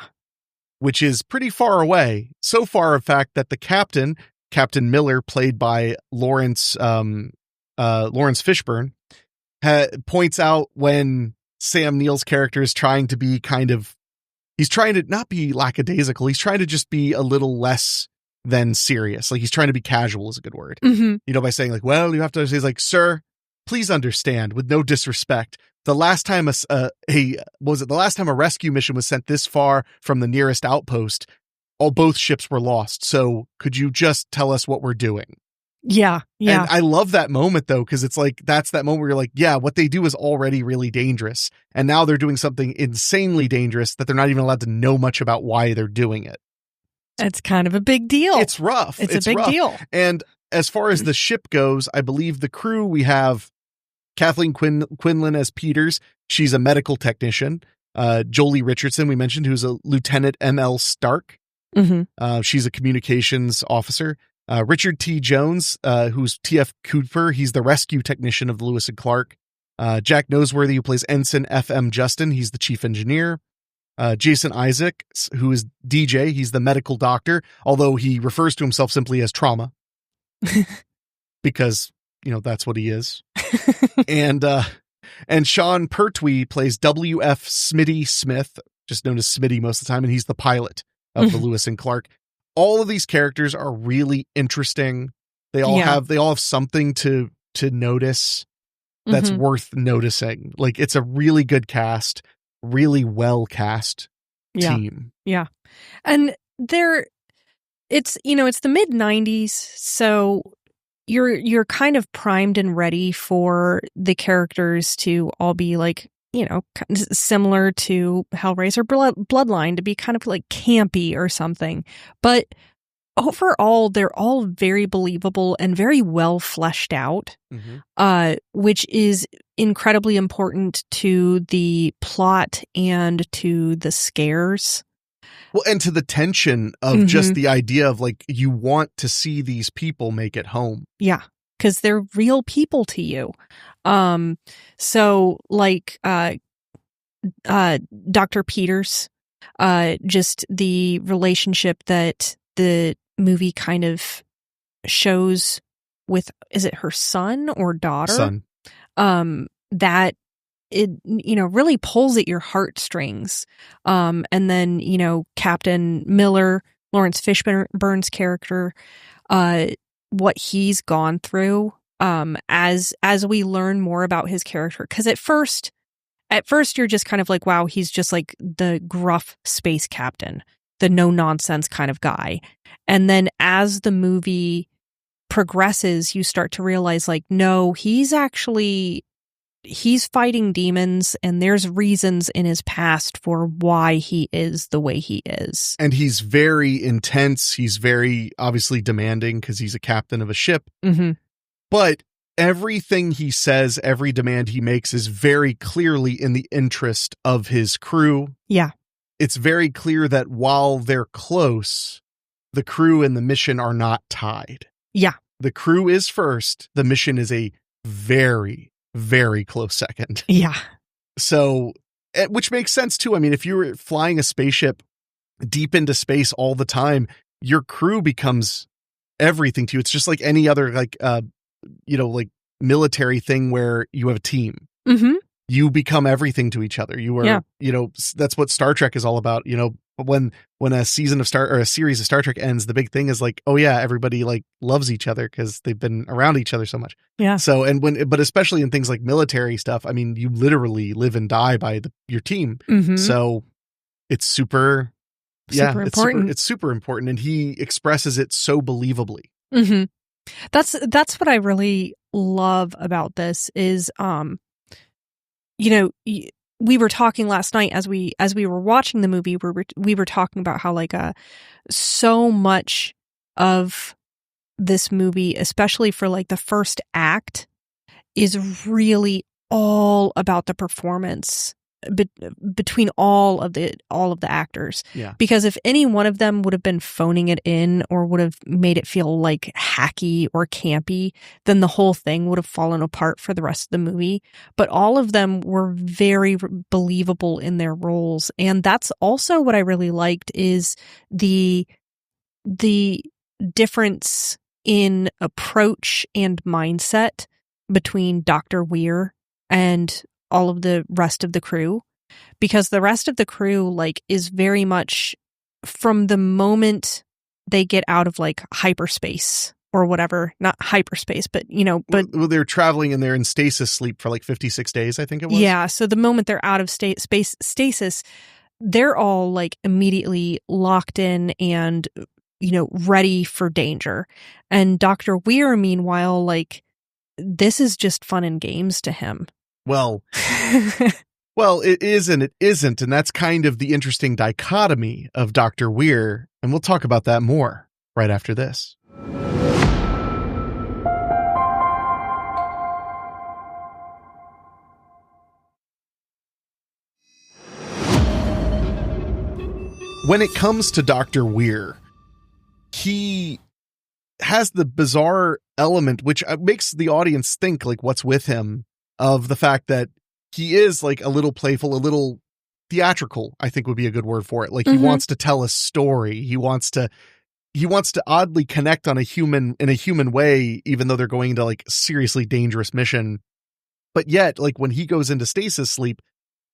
Which is pretty far away. So far, in fact, that the Captain Miller, played by Lawrence Fishburne, points out when Sam Neill's character is trying to be he's trying to not be lackadaisical. He's trying to just be a little less than serious. Like he's trying to be casual is a good word. Mm-hmm. You know, by saying like, well, you have to say, he's like, sir, please understand, with no disrespect, the last time the last time a rescue mission was sent this far from the nearest outpost, both ships were lost. So could you just tell us what we're doing? Yeah. Yeah. And I love that moment though, because it's like, that's that moment where you're like, yeah, what they do is already really dangerous. And now they're doing something insanely dangerous that they're not even allowed to know much about why they're doing it. It's kind of a big deal. It's rough. It's a big deal. And as far as the ship goes, I believe the crew, we have Kathleen Quinlan as Peters. She's a medical technician. Jolie Richardson, we mentioned, who's a Lieutenant M.L. Stark. Mm-hmm. She's a communications officer. Richard T. Jones, who's T.F. Cooper. He's the rescue technician of the Lewis and Clark. Jack Noseworthy, who plays Ensign F.M. Justin. He's the chief engineer. Jason Isaac, who is DJ. He's the medical doctor, although he refers to himself simply as Trauma. Because, that's what he is. And Sean Pertwee plays W.F. Smitty Smith, just known as Smitty most of the time, and he's the pilot of the Lewis and Clark. All of these characters are really interesting. They all have something to notice that's worth noticing. Like, it's a really good cast, really well cast team. Yeah. And it's the mid 90s, so you're kind of primed and ready for the characters to all be like, similar to Hellraiser Bloodline, to be kind of like campy or something. But overall, they're all very believable and very well fleshed out, which is incredibly important to the plot and to the scares. Well, and to the tension of just the idea of like, you want to see these people make it home. Yeah, because they're real people to you. So like Dr. Peters, just the relationship that the movie kind of shows with, is it her son or daughter? Son. That really pulls at your heartstrings. And then, Captain Miller, Lawrence Fishburne's character, what he's gone through, as we learn more about his character. 'Cause at first you're just kind of like, wow, he's just like the gruff space captain, the no nonsense kind of guy. And then as the movie progresses, you start to realize like, no, he's fighting demons, and there's reasons in his past for why he is the way he is. And he's very intense. He's very obviously demanding because he's a captain of a ship. Mm-hmm. But everything he says, every demand he makes is very clearly in the interest of his crew. Yeah. It's very clear that while they're close, the crew and the mission are not tied. Yeah. The crew is first. The mission is a very, very close second. Yeah. So, which makes sense too. I mean, if you were flying a spaceship deep into space all the time, your crew becomes everything to you. It's just like any other, like military thing where you have a team. Mm-hmm. You become everything to each other. You are, that's what Star Trek is all about. When a season of a series of Star Trek ends, the big thing is like, oh yeah, everybody like loves each other because they've been around each other so much. Yeah. So, but especially in things like military stuff, I mean, you literally live and die by your team. Mm-hmm. So it's super important. It's super important. And he expresses it so believably. Mm-hmm. That's what I really love about this is, we were talking last night as we were watching the movie, we were talking about how like so much of this movie, especially for like the first act, is really all about the performance between all of the actors. Yeah. Because if any one of them would have been phoning it in or would have made it feel like hacky or campy, then the whole thing would have fallen apart for the rest of the movie. But all of them were very believable in their roles. And that's also what I really liked is the difference in approach and mindset between Dr. Weir and all of the rest of the crew, because the rest of the crew like is very much from the moment they get out of like hyperspace or whatever, not hyperspace, but well, they're traveling and they're in stasis sleep for like 56 days, I think it was. Yeah. So the moment they're out of space stasis, they're all like immediately locked in and, ready for danger. And Dr. Weir, meanwhile, like this is just fun and games to him. Well, it is and it isn't, and that's kind of the interesting dichotomy of Dr. Weir, and we'll talk about that more right after this. When it comes to Dr. Weir, he has the bizarre element, which makes the audience think like what's with him, of the fact that he is like a little playful, a little theatrical, I think would be a good word for it. Like he wants to tell a story. He wants to oddly connect in a human way, even though they're going into like seriously dangerous mission. But yet, like when he goes into stasis sleep,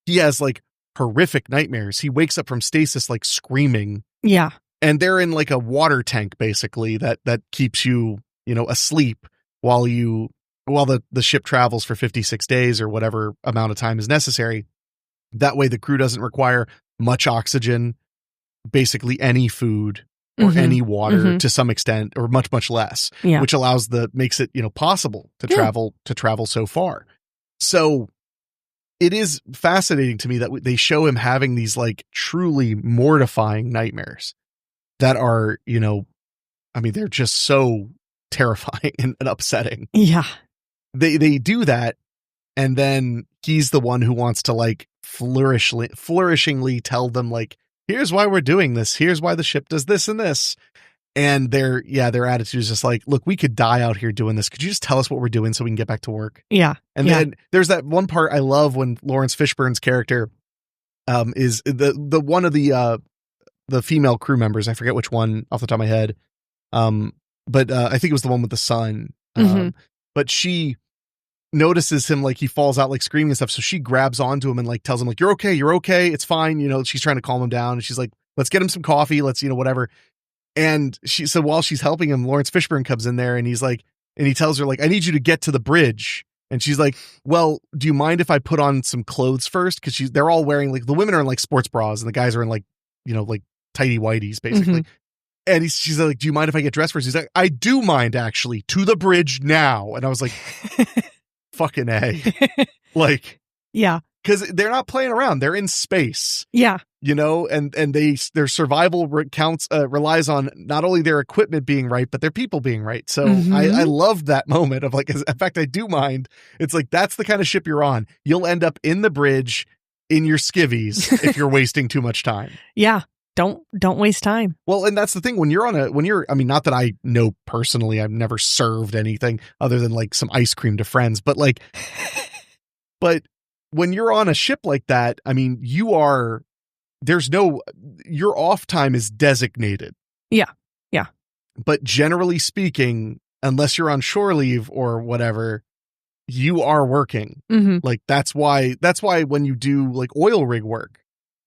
he has like horrific nightmares. He wakes up from stasis like screaming. Yeah. And they're in like a water tank basically that keeps you, asleep while the ship travels for 56 days or whatever amount of time is necessary. That way the crew doesn't require much oxygen, basically any food or any water to some extent, or much, much less, which makes it, possible to travel so far. So it is fascinating to me that they show him having these like truly mortifying nightmares that are, they're just so terrifying and upsetting. Yeah. They do that, and then he's the one who wants to like flourishingly tell them like, here's why we're doing this. Here's why the ship does this and this. And their attitude is just like, look, we could die out here doing this. Could you just tell us what we're doing so we can get back to work? Yeah. And then there's that one part I love when Lawrence Fishburne's character is the one of the female crew members. I forget which one off the top of my head. But I think it was the one with the son. But she notices him, like he falls out like screaming and stuff. So she grabs onto him and like tells him like, you're okay, it's fine. You know, she's trying to calm him down, and she's like, let's get him some coffee, let's, you know, whatever. And so while she's helping him, Lawrence Fishburne comes in there, and he's like, and he tells her like, I need you to get to the bridge. And she's like, well, do you mind if I put on some clothes first? Because they're all wearing, like, the women are in like sports bras and the guys are in like, you know, like tighty whities basically. And she's like, do you mind if I get dressed first? He's like, I do mind, actually. To the bridge now. And I was like, fucking A. Like, yeah, because they're not playing around. They're in space. Yeah. You know, and their survival relies on not only their equipment being right, but their people being right. So I loved that moment of like, in fact, I do mind. It's like, that's the kind of ship you're on. You'll end up in the bridge in your skivvies if you're wasting too much time. Yeah. Don't waste time. Well, and that's the thing when you're, I mean, not that I know personally, I've never served anything other than like some ice cream to friends, but like, but when you're on a ship like that, I mean, your off time is designated. Yeah. Yeah. But generally speaking, unless you're on shore leave or whatever, you are working. Like that's why when you do like oil rig work,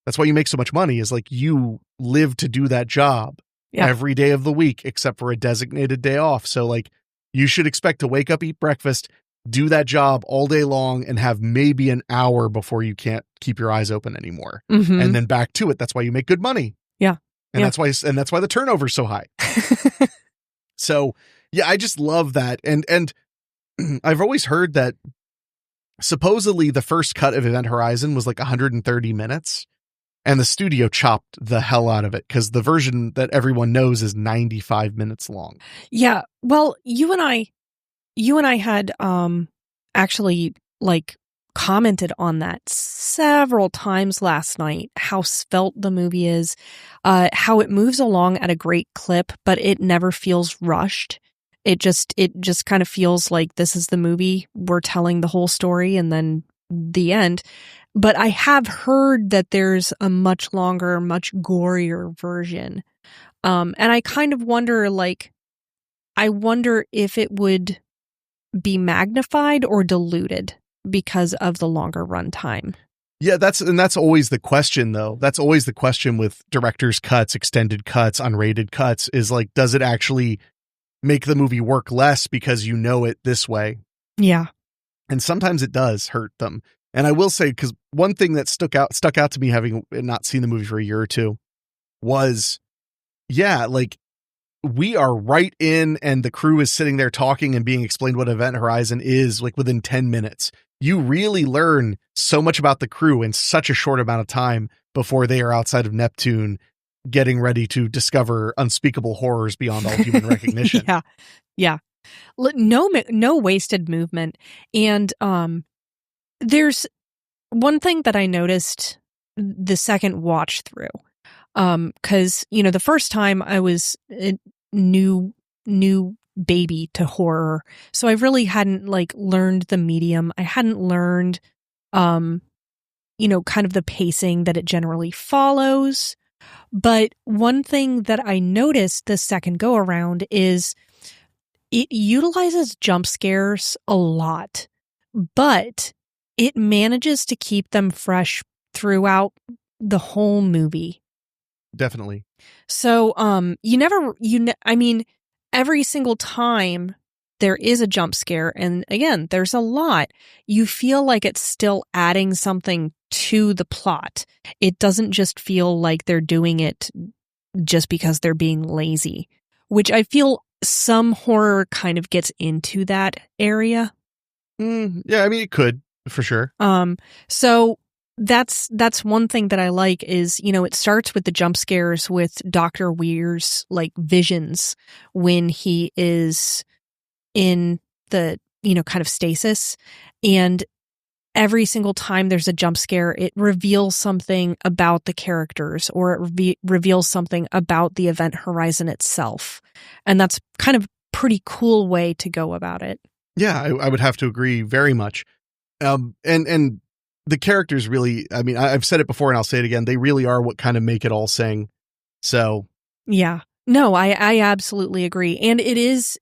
that's why you make so much money, is like you live to do that job every day of the week, except for a designated day off. So like you should expect to wake up, eat breakfast, do that job all day long, and have maybe an hour before you can't keep your eyes open anymore. And then back to it. That's why you make good money. Yeah. And that's why the turnover is so high. So yeah, I just love that. And I've always heard that supposedly the first cut of Event Horizon was like 130 minutes. And the studio chopped the hell out of it because the version that everyone knows is 95 minutes long. Yeah. Well, you and I had actually like commented on that several times last night, how svelte the movie is, how it moves along at a great clip, but it never feels rushed. It just kind of feels like this is the movie. We're telling the whole story and then the end. But I have heard that there's a much longer, much gorier version. And I kind of wonder, like, if it would be magnified or diluted because of the longer runtime. Yeah, that's always the question, though. That's always the question with director's cuts, extended cuts, unrated cuts, is like, does it actually make the movie work less because you know it this way? Yeah. And sometimes it does hurt them. And I will say, because one thing that stuck out to me, having not seen the movie for a year or two, was, yeah, like we are right in, and the crew is sitting there talking and being explained what Event Horizon is like within 10 minutes. You really learn so much about the crew in such a short amount of time before they are outside of Neptune, getting ready to discover unspeakable horrors beyond all human recognition. Yeah. Yeah. No wasted movement. And, there's one thing that I noticed the second watch through, because, you know, the first time I was a new baby to horror. So I really hadn't like learned the medium. I hadn't learned, you know, kind of the pacing that it generally follows. But one thing that I noticed the second go around is it utilizes jump scares a lot, but it manages to keep them fresh throughout the whole movie. Definitely. So, I mean, every single time there is a jump scare, and again, there's a lot, you feel like it's still adding something to the plot. It doesn't just feel like they're doing it just because they're being lazy, which I feel some horror kind of gets into that area. Yeah, I mean, it could. For sure. So that's one thing that I like is, you know, it starts with the jump scares with Dr. Weir's like visions when he is in the, you know, kind of stasis, and every single time there's a jump scare, it reveals something about the characters, or it reveals something about the Event Horizon itself. And that's kind of a pretty cool way to go about it. Yeah, I would have to agree very much. And the characters really, I mean, I've said it before and I'll say it again. They really are what kind of make it all sing. So yeah, no, I absolutely agree. And it is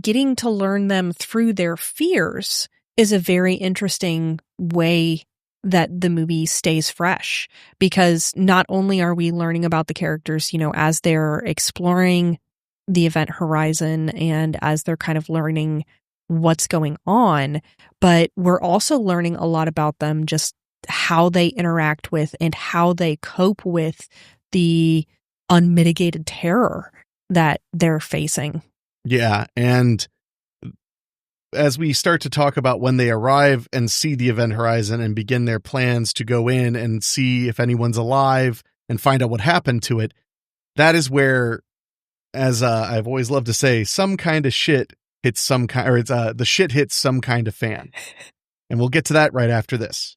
getting to learn them through their fears is a very interesting way that the movie stays fresh, because not only are we learning about the characters, as they're exploring the event horizon and as they're kind of learning what's going on, but we're also learning a lot about them, just how they interact with and how they cope with the unmitigated terror that they're facing. Yeah, and as we start to talk about when they arrive and see the event horizon and begin their plans to go in and see if anyone's alive and find out what happened to it, that is where, as I've always loved to say, some kind of shit hits some kind, or the shit hits some kind of fan. And we'll get to that right after this.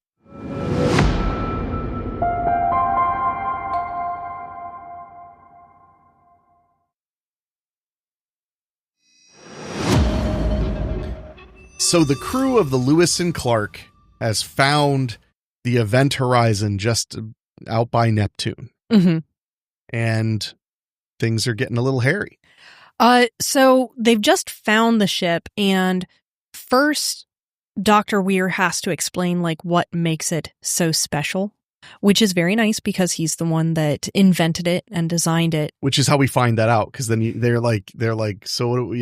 So the crew of the Lewis and Clark has found the event horizon just out by Neptune. Mm-hmm. And things are getting a little hairy. So they've just found the ship, and first Dr. Weir has to explain what makes it so special, which is very nice because he's the one that invented it and designed it. Which is how we find that out, because then they're like, so,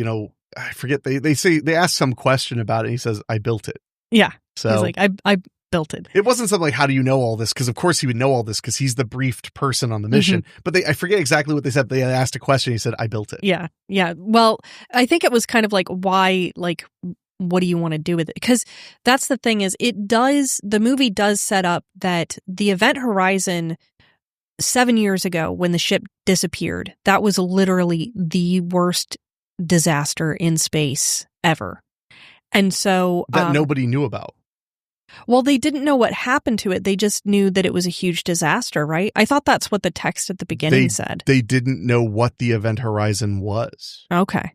I forget, they ask some question about it, and he says, I built it. Yeah. So he's like, I built it. It wasn't something like, how do you know all this? Because of course he would know all this because he's the briefed person on the mission. Mm-hmm. But I forget exactly what they said. They asked a question. He said, I built it. Yeah. Yeah. Well, I think it was kind of why, what do you want to do with it? Because that's the thing is the movie does set up that the event horizon 7 years ago when the ship disappeared, that was literally the worst disaster in space ever. And so that nobody knew about. Well, they didn't know what happened to it. They just knew that it was a huge disaster, right? I thought that's what the text at the beginning said. They didn't know what the event horizon was. Okay.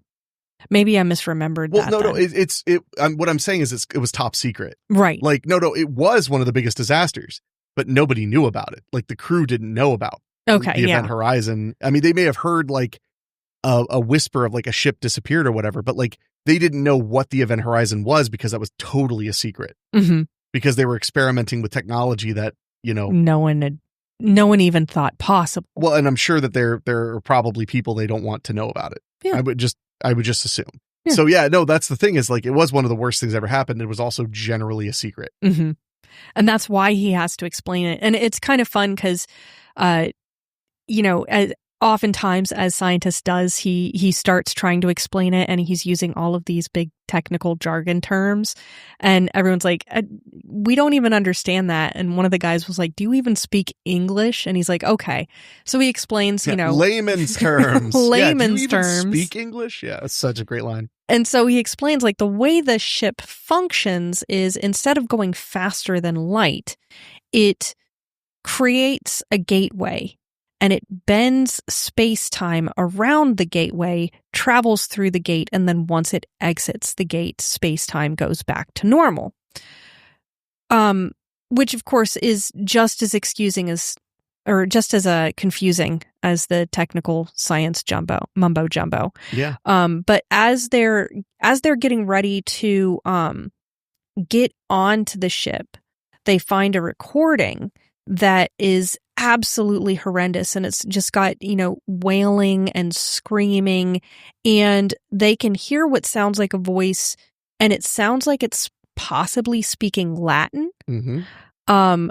Maybe I misremembered that. Well, no, what I'm saying is it was top secret. Right. No, it was one of the biggest disasters, but nobody knew about it. The crew didn't know about the event horizon. I mean, they may have heard a whisper of a ship disappeared or whatever, but they didn't know what the event horizon was because that was totally a secret. Mm-hmm. Because they were experimenting with technology that, no one even thought possible. Well, and I'm sure that there are probably people they don't want to know about it. Yeah. I would just assume. Yeah. So yeah, no, that's the thing is it was one of the worst things ever happened. It was also generally a secret. Mm-hmm. And that's why he has to explain it. And it's kind of fun because, oftentimes as scientist does, he starts trying to explain it and he's using all of these big technical jargon terms and everyone's like, we don't even understand that. And one of the guys was like, do you even speak English? And he's like, okay. So he explains, layman's terms. Layman's do you terms. Even speak English? Yeah, it's such a great line. And so he explains the way the ship functions is instead of going faster than light, it creates a gateway. And it bends space-time around the gateway, travels through the gate, and then once it exits the gate, space-time goes back to normal. Which, of course, is just as confusing as as the technical science mumbo jumbo. Yeah. But as they're getting ready to get onto the ship, they find a recording that is absolutely horrendous, and it's just got wailing and screaming, and they can hear what sounds like a voice, and it sounds like it's possibly speaking Latin. Mm-hmm. And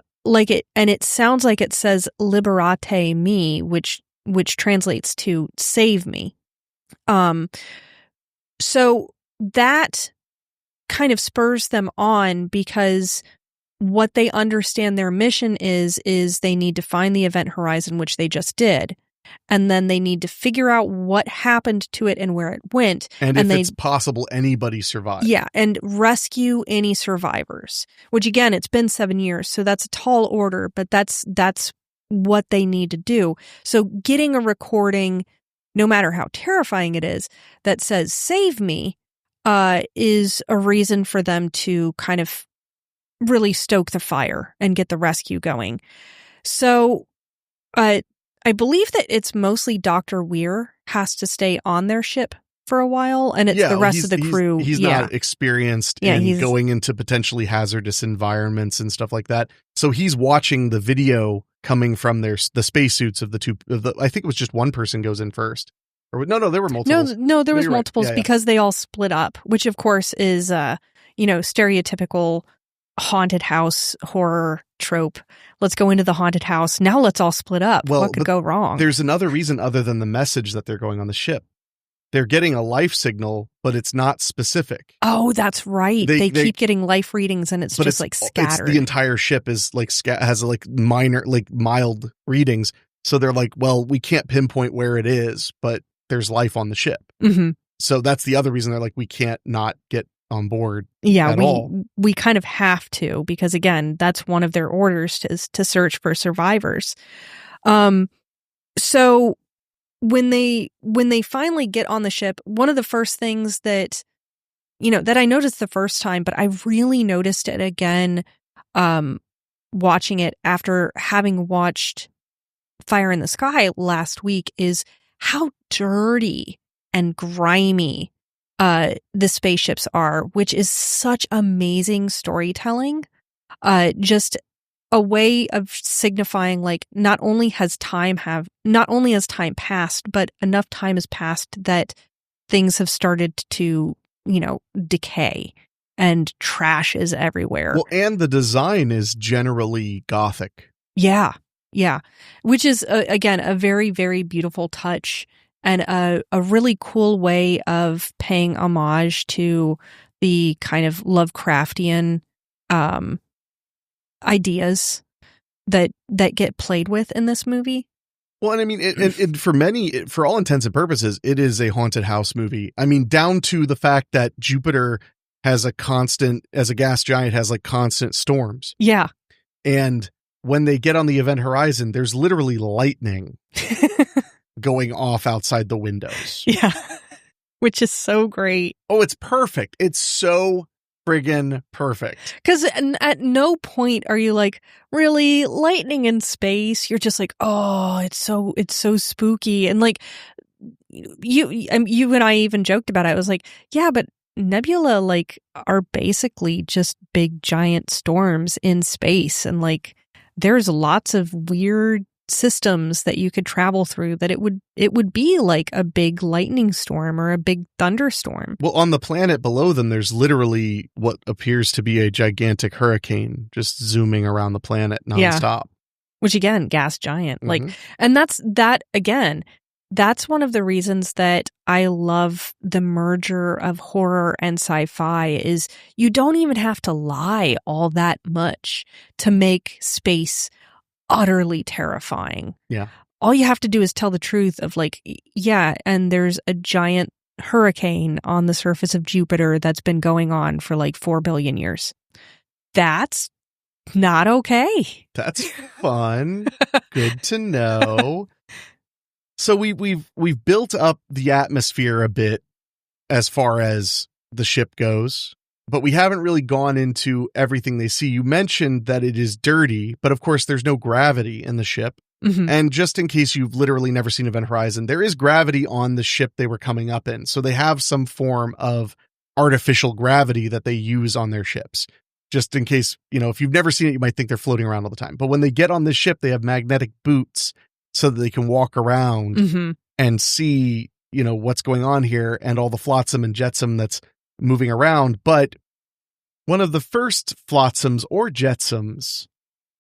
it sounds like it says liberate me, which translates to save me. So that kind of spurs them on because what they understand their mission is they need to find the event horizon, which they just did. And then they need to figure out what happened to it and where it went. And if it's possible, anybody survived. Yeah, and rescue any survivors. Which, again, it's been 7 years, so that's a tall order, but that's what they need to do. So getting a recording, no matter how terrifying it is, that says, save me, is a reason for them to kind of really stoke the fire and get the rescue going. So I believe that it's mostly Dr. Weir has to stay on their ship for a while, and it's the rest of the crew. He's not experienced in he's going into potentially hazardous environments and stuff like that. So he's watching the video coming from the spacesuits of I think it was just one person goes in first. Or no, there were multiples. No, there was Right. multiples because they all split up, which of course is stereotypical haunted house horror trope. Let's go into the haunted house. Now let's all split up. What could go wrong? There's another reason other than the message that they're going on the ship. They're getting a life signal, but it's not specific. Oh, that's right. They keep getting life readings, and it's just like scattered. The entire ship is like has like minor, like mild readings. So they're like, well, we can't pinpoint where it is, but there's life on the ship. Mm-hmm. So that's the other reason they're like, we can't not get on board. Yeah, we kind of have to, because again, that's one of their orders to search for survivors. So when they finally get on the ship, one of the first things that I noticed the first time, but I really noticed it again watching it after having watched Fire in the Sky last week, is how dirty and grimy the spaceships are, which is such amazing storytelling. Just a way of signifying, like, not only has time passed, but enough time has passed that things have started to, decay and trash is everywhere. Well, and the design is generally gothic. Yeah. Yeah. Which is, again, a very, very beautiful touch and a really cool way of paying homage to the kind of Lovecraftian ideas that get played with in this movie. Well, and I mean, for all intents and purposes, it is a haunted house movie. I mean, down to the fact that Jupiter has as a gas giant, has like constant storms. Yeah. And when they get on the event horizon, there's literally lightning going off outside the windows. Yeah. Which is so great. Oh, it's perfect. It's so friggin' perfect. Because at no point are you like, really, lightning in space? You're just like, oh, it's so spooky. And like, you and I even joked about it. I was like, yeah, but nebula like are basically just big giant storms in space, and like there's lots of weird systems that you could travel through that it would be like a big lightning storm or a big thunderstorm. Well, on the planet below them, there's literally what appears to be a gigantic hurricane just zooming around the planet nonstop. Yeah. Which again, gas giant. Mm-hmm. Like, and that's one of the reasons that I love the merger of horror and sci-fi is you don't even have to lie all that much to make space utterly terrifying. Yeah. All you have to do is tell the truth of like, yeah, and there's a giant hurricane on the surface of Jupiter that's been going on for like 4 billion years. That's not okay. That's fun. Good to know. So we've built up the atmosphere a bit as far as the ship goes, but we haven't really gone into everything they see. You mentioned that it is dirty, but of course there's no gravity in the ship. Mm-hmm. And just in case you've literally never seen Event Horizon, there is gravity on the ship they were coming up in. So they have some form of artificial gravity that they use on their ships. Just in case, if you've never seen it, you might think they're floating around all the time. But when they get on this ship, they have magnetic boots so that they can walk around mm-hmm. and see, what's going on here and all the flotsam and jetsam that's moving around. But one of the first flotsams or jetsams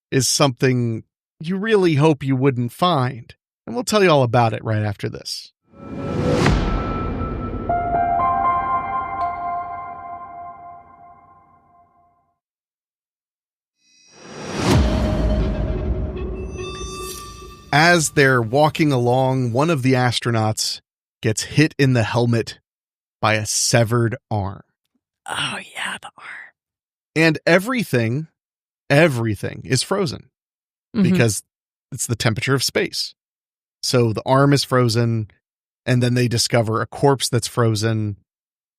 is something you really hope you wouldn't find. And we'll tell you all about it right after this. As they're walking along, one of the astronauts gets hit in the helmet by a severed arm. Oh, yeah, the arm. And everything is frozen mm-hmm. because it's the temperature of space. So the arm is frozen, and then they discover a corpse that's frozen.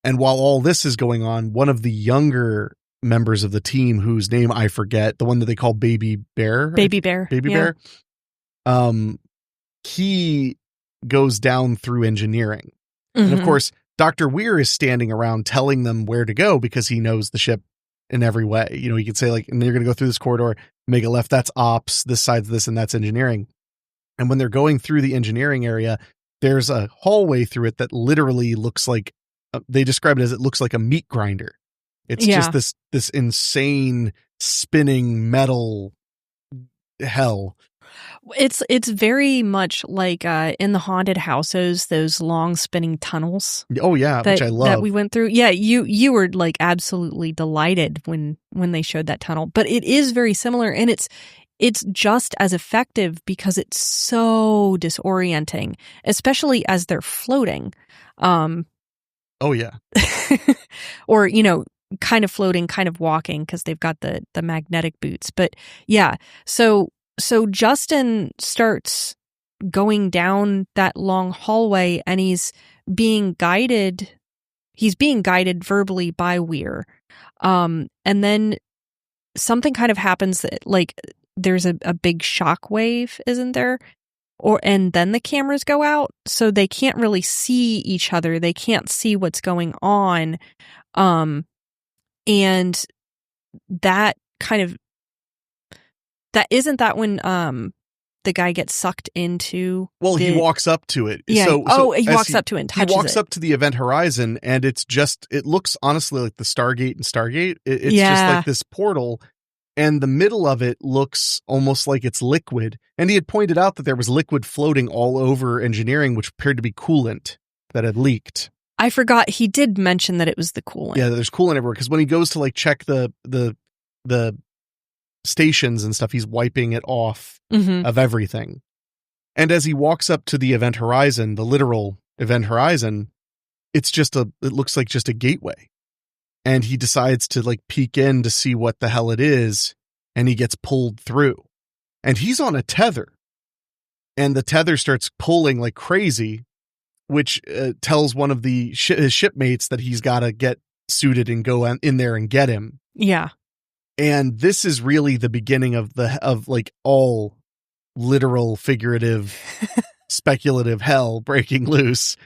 And while all this is going on, one of the younger members of the team, whose name I forget, the one that they call Baby Bear. Bear. He goes down through engineering. Mm-hmm. And of course, Dr. Weir is standing around telling them where to go because he knows the ship in every way. You know, he could say like, and you're going to go through this corridor, make a left, that's ops, this side's this, and that's engineering. And when they're going through the engineering area, there's a hallway through it that literally looks like, they describe it as it looks like a meat grinder. It's just this insane spinning metal hell. It's very much like in the haunted houses, those long spinning tunnels. Oh yeah, which I love. That we went through. Yeah, you were like absolutely delighted when they showed that tunnel. But it is very similar, and it's just as effective because it's so disorienting, especially as they're floating. Oh yeah. Or, you know, kind of floating, kind of walking because they've got the magnetic boots. But yeah, so Justin starts going down that long hallway and he's being guided verbally by Weir. And then something kind of happens that, like, there's a big shock wave, isn't there? And then the cameras go out, so they can't really see each other. They can't see what's going on. And that kind of, isn't that when the guy gets sucked into? Well, he walks up to it. Yeah. So he walks up to it and touches it. He walks up to the event horizon, and it looks honestly like the Stargate and Stargate. It's just like this portal, and the middle of it looks almost like it's liquid. And he had pointed out that there was liquid floating all over engineering, which appeared to be coolant that had leaked. I forgot he did mention that it was the coolant. Yeah, there's coolant everywhere, because when he goes to like check the stations and stuff, he's wiping it off of everything. And as he walks up to the event horizon, the literal event horizon, it looks like just a gateway. And he decides to like peek in to see what the hell it is, and he gets pulled through. And he's on a tether, and the tether starts pulling like crazy, which tells one of the his shipmates that he's got to get suited and go in there and get him. Yeah. And this is really the beginning of like all literal, figurative, speculative hell breaking loose,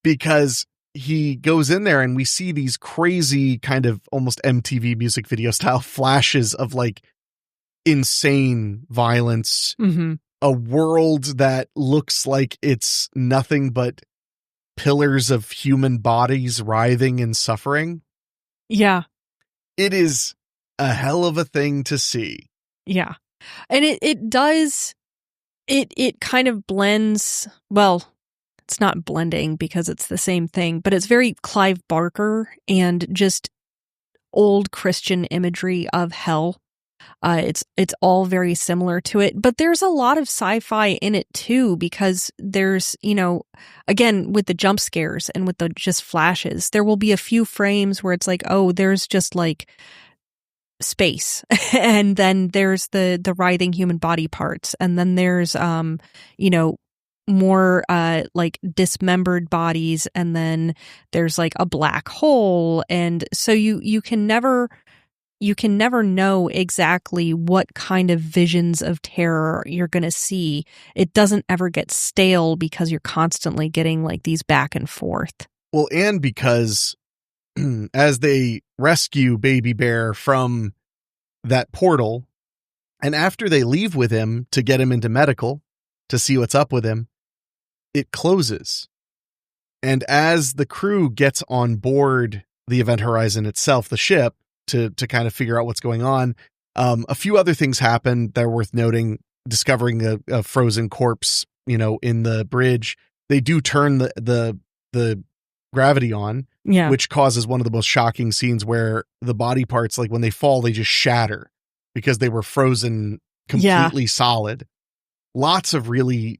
because he goes in there and we see these crazy kind of almost MTV music video style flashes of like insane violence, a world that looks like it's nothing but pillars of human bodies writhing and suffering. Yeah. It is a hell of a thing to see. Yeah. And it does, it kind of blends, well, it's not blending because it's the same thing, but it's very Clive Barker and just old Christian imagery of hell. It's all very similar to it, but there's a lot of sci-fi in it too, because there's, you know, again, with the jump scares and with the just flashes, there will be a few frames where it's like, oh, there's just like space, and then there's the writhing human body parts, and then there's you know, more like dismembered bodies, and then there's like a black hole, and so you can never know exactly what kind of visions of terror you're going to see. It doesn't ever get stale because you're constantly getting like these back and forth. Well, and because as they rescue Baby Bear from that portal, and after they leave with him to get him into medical to see what's up with him, it closes. And as the crew gets on board the Event Horizon itself, the ship, to kind of figure out what's going on, a few other things happen that are worth noting. Discovering a frozen corpse, you know, in the bridge. They do turn the gravity on, which causes one of the most shocking scenes where the body parts, like when they fall, they just shatter because they were frozen completely solid. Lots of really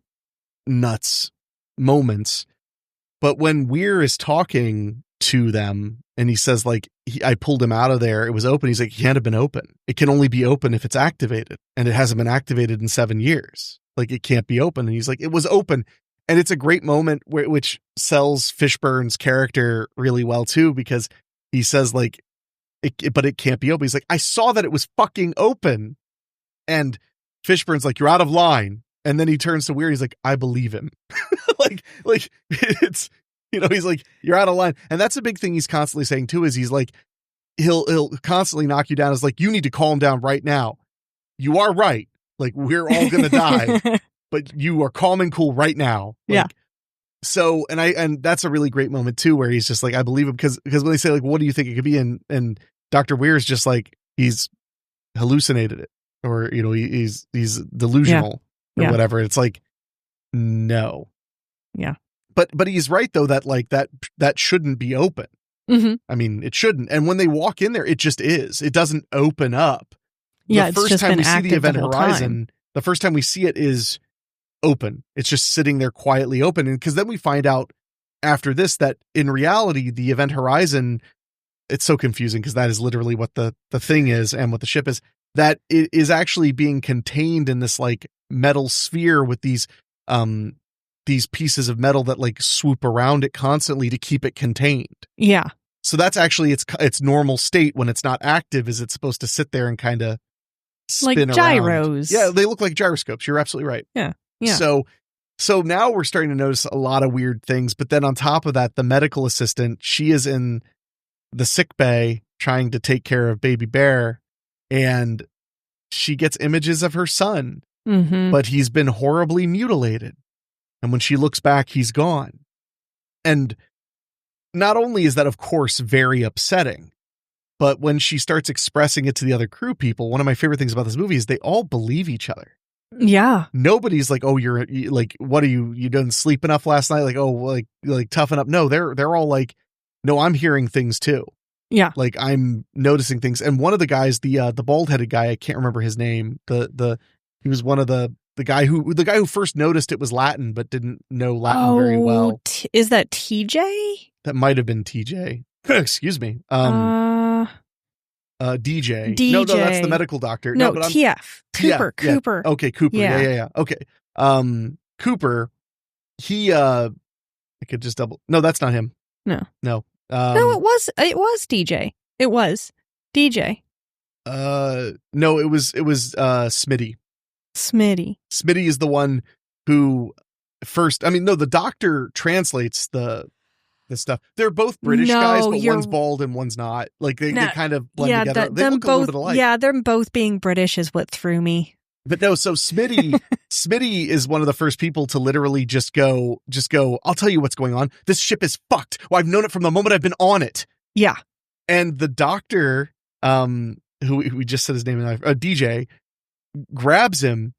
nuts moments. But when Weir is talking to them and he says, like, I pulled him out of there, it was open. He's like, he can't have been open. It can only be open if it's activated. And it hasn't been activated in 7 years. Like, it can't be open. And he's like, it was open. And it's a great moment which sells Fishburne's character really well too, because he says like, but it can't be open. He's like, I saw that it was fucking open. And Fishburne's like, you're out of line. And then he turns to Weir. He's like, I believe him. like it's He's like, you're out of line. And that's a big thing he's constantly saying too, is he's like, he'll constantly knock you down. It's like, you need to calm down right now. You are right. Like, we're all going to die, but you are calm and cool right now. Like, Yeah. So, and that's a really great moment too, where he's just like, I believe him. Cause when they say like, what do you think it could be? And Dr. Weir's just like, he's hallucinated it, or, he's delusional or whatever. It's like, no. Yeah. But he's right though, that like that shouldn't be open. Mm-hmm. I mean, it shouldn't. And when they walk in there, it just is. It doesn't open up. Yeah, the first time we see the Event Horizon, the first time we see it is open. It's just sitting there quietly open. And because then we find out after this that in reality, the Event Horizon, it's so confusing because that is literally what the thing is and what the ship is, that it is actually being contained in this like metal sphere with these pieces of metal that like swoop around it constantly to keep it contained. Yeah. So that's actually its normal state when it's not active, is it's supposed to sit there and kind of spin like gyros. around. Yeah, they look like gyroscopes. You're absolutely right. Yeah. Yeah. So now we're starting to notice a lot of weird things. But then on top of that, the medical assistant, she is in the sick bay trying to take care of baby bear, and she gets images of her son, but he's been horribly mutilated. And when she looks back, he's gone. And not only is that, of course, very upsetting, but when she starts expressing it to the other crew people, one of my favorite things about this movie is they all believe each other. Yeah. Nobody's like, oh, you're like, what are you didn't sleep enough last night? Like, oh, like toughen up. No, they're all like, no, I'm hearing things too. Yeah. Like, I'm noticing things. And one of the guys, the bald headed guy, I can't remember his name. He was one of the guy who first noticed it was Latin, but didn't know Latin very well. Is that TJ? That might have been TJ. Excuse me. DJ. No, that's the medical doctor. No, but TF. Cooper. Yeah. Cooper. Okay, Cooper. Yeah. Okay. Cooper, he I could just double. No, that's not him. No. No, it was DJ. It was DJ. No, it was Smitty. Smitty is the one who first, the doctor translates the stuff. They're both British guys, but one's bald and one's not. Like they kind of blend together. They look a little bit alike. Yeah, them both being British is what threw me. But no, so Smitty is one of the first people to literally just go, I'll tell you what's going on. This ship is fucked. Well, I've known it from the moment I've been on it. Yeah. And the doctor, who we just said his name, DJ, grabs him,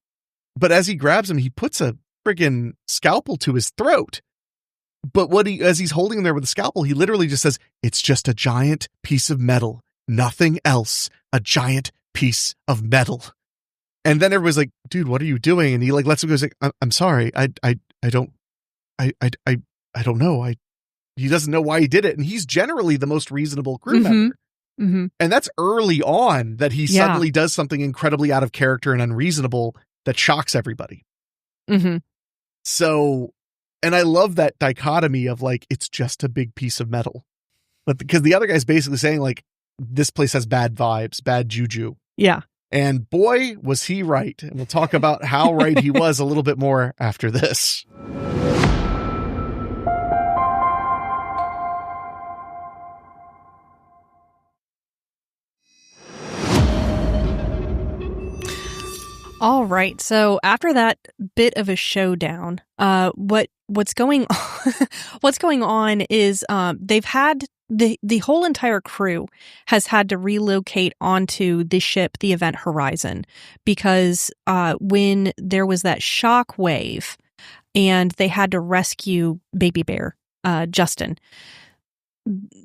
but as he grabs him, he puts a friggin' scalpel to his throat. But as he's holding him there with the scalpel, he literally just says, "It's just a giant piece of metal, nothing else. A giant piece of metal." And then everybody's like, "Dude, what are you doing?" And he like lets him go. He's like, "I'm sorry. I don't know. He doesn't know why he did it." And he's generally the most reasonable crew member. Mm-hmm. And that's early on that he suddenly does something incredibly out of character and unreasonable that shocks everybody. Mm-hmm. So, and I love that dichotomy of like, it's just a big piece of metal. But because the other guy's basically saying like, this place has bad vibes, bad juju. Yeah. And boy, was he right. And we'll talk about how right he was a little bit more after this. All right. So after that bit of a showdown, what's going on is they've had the whole entire crew has had to relocate onto the ship, the Event Horizon, because when there was that shock wave and they had to rescue baby bear, Justin,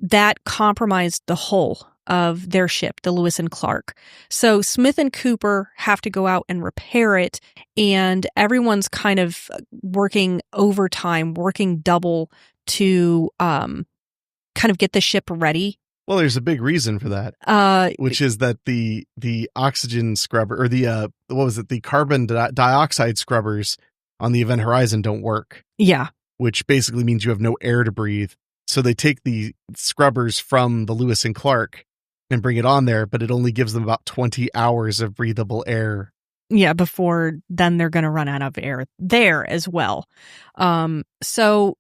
that compromised the hull of their ship, the Lewis and Clark. So Smith and Cooper have to go out and repair it, and everyone's kind of working overtime, working double to kind of get the ship ready. Well, there's a big reason for that, which is that the oxygen scrubber, or the carbon dioxide scrubbers on the Event Horizon don't work. Yeah. Which basically means you have no air to breathe. So they take the scrubbers from the Lewis and Clark and bring it on there, but it only gives them about 20 hours of breathable air. Yeah, before then they're going to run out of air there as well. So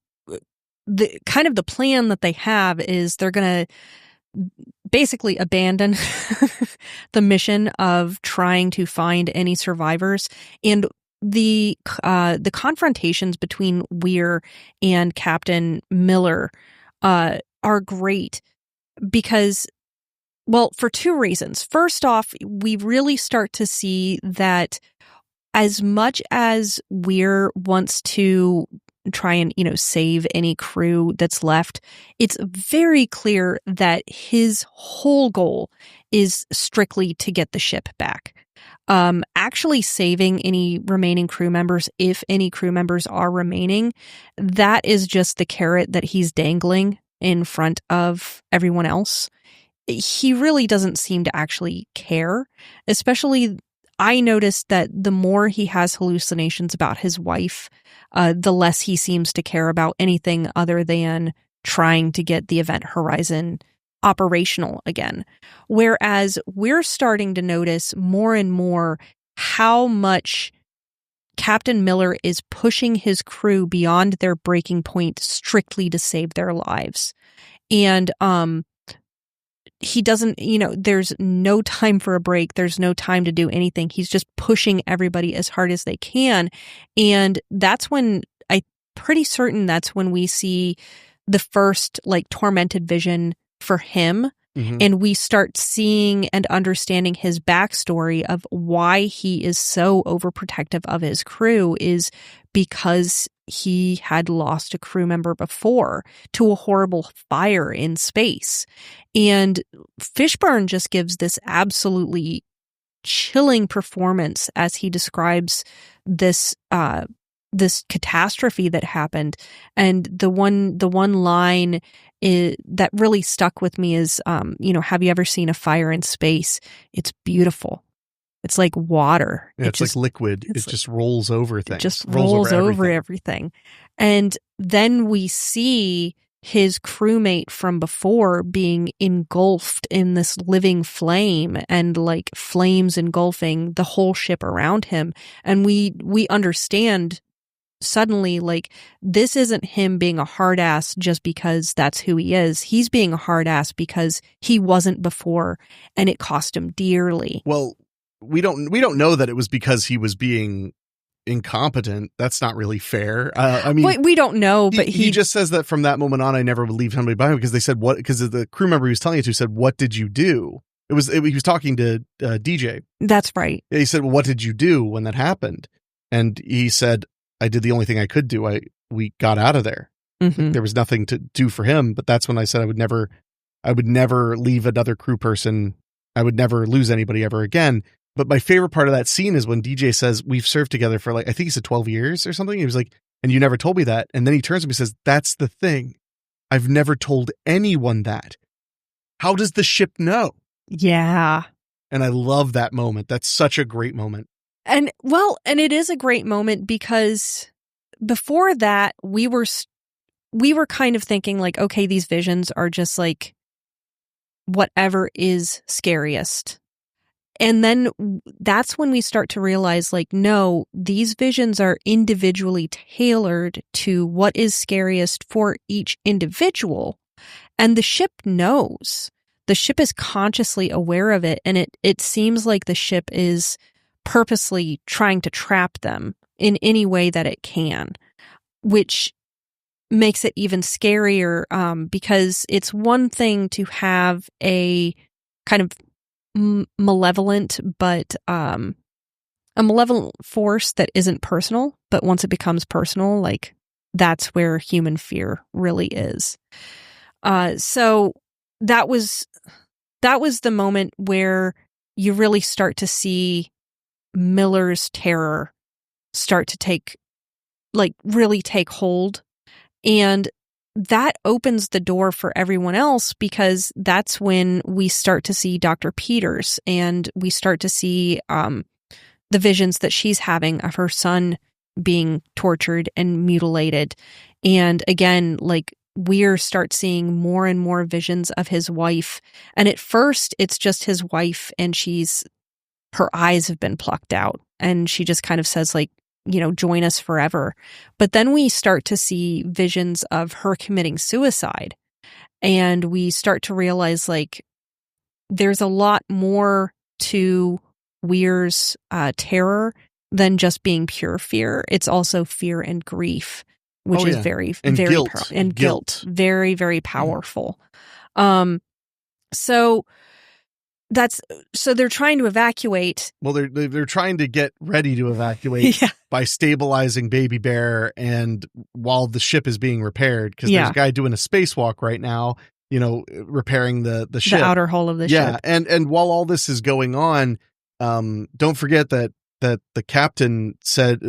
the kind of the plan that they have is they're going to basically abandon the mission of trying to find any survivors. And the confrontations between Weir and Captain Miller are great because, well, for two reasons. First off, we really start to see that as much as Weir wants to try and, save any crew that's left, it's very clear that his whole goal is strictly to get the ship back. Actually saving any remaining crew members, if any crew members are remaining, that is just the carrot that he's dangling in front of everyone else. He really doesn't seem to actually care, especially I noticed that the more he has hallucinations about his wife, the less he seems to care about anything other than trying to get the Event Horizon operational again. Whereas we're starting to notice more and more how much Captain Miller is pushing his crew beyond their breaking point strictly to save their lives. And he doesn't, there's no time for a break. There's no time to do anything. He's just pushing everybody as hard as they can. And that's when I'm pretty certain that's when we see the first tormented vision for him. Mm-hmm. And we start seeing and understanding his backstory of why he is so overprotective of his crew is because he had lost a crew member before to a horrible fire in space. And Fishburne just gives this absolutely chilling performance as he describes this this catastrophe that happened. And the one line that really stuck with me is, have you ever seen a fire in space? It's beautiful. It's like water. Yeah, it's like liquid. It just rolls over things. It just rolls over everything. And then we see his crewmate from before being engulfed in this living flame and flames engulfing the whole ship around him. And we understand suddenly this isn't him being a hard ass just because that's who he is. He's being a hard ass because he wasn't before and it cost him dearly. Well, we don't know that it was because he was being incompetent. That's not really fair. We don't know, but he just says that from that moment on, I never believed somebody by him because they said what? Because the crew member he was telling it to said, "What did you do?" He was talking to DJ. That's right. He said, "Well, what did you do when that happened?" And he said, "I did the only thing I could do. We got out of there. Mm-hmm. There was nothing to do for him." But that's when I said I would never leave another crew person. I would never lose anybody ever again. But my favorite part of that scene is when DJ says, "We've served together for I think he said 12 years or something." He was like, "And you never told me that." And then he turns to me and says, "That's the thing. I've never told anyone that. How does the ship know?" Yeah. And I love that moment. That's such a great moment. And it is a great moment because before that, we were kind of thinking okay, these visions are just whatever is scariest. And then that's when we start to realize no, these visions are individually tailored to what is scariest for each individual. And the ship knows. The ship is consciously aware of it. And it seems like the ship is purposely trying to trap them in any way that it can, which makes it even scarier because it's one thing to have a kind of malevolent, but a malevolent force that isn't personal, but once it becomes personal, that's where human fear really is. So that was the moment where you really start to see Miller's terror start to really take hold. And that opens the door for everyone else because that's when we start to see Dr. Peters and we start to see the visions that she's having of her son being tortured and mutilated. And again, Weir starts seeing more and more visions of his wife. And at first it's just his wife and her eyes have been plucked out. And she just kind of says join us forever. But then we start to see visions of her committing suicide. And we start to realize, like, there's a lot more to Weir's terror than just being pure fear. It's also fear and grief, which is very, and very guilt. guilt. Very, very powerful. So they're trying to evacuate. Well, they're trying to get ready to evacuate by stabilizing Baby Bear, and while the ship is being repaired, because there's a guy doing a spacewalk right now, repairing the ship, the outer hull of the ship. And while all this is going on, don't forget that the captain said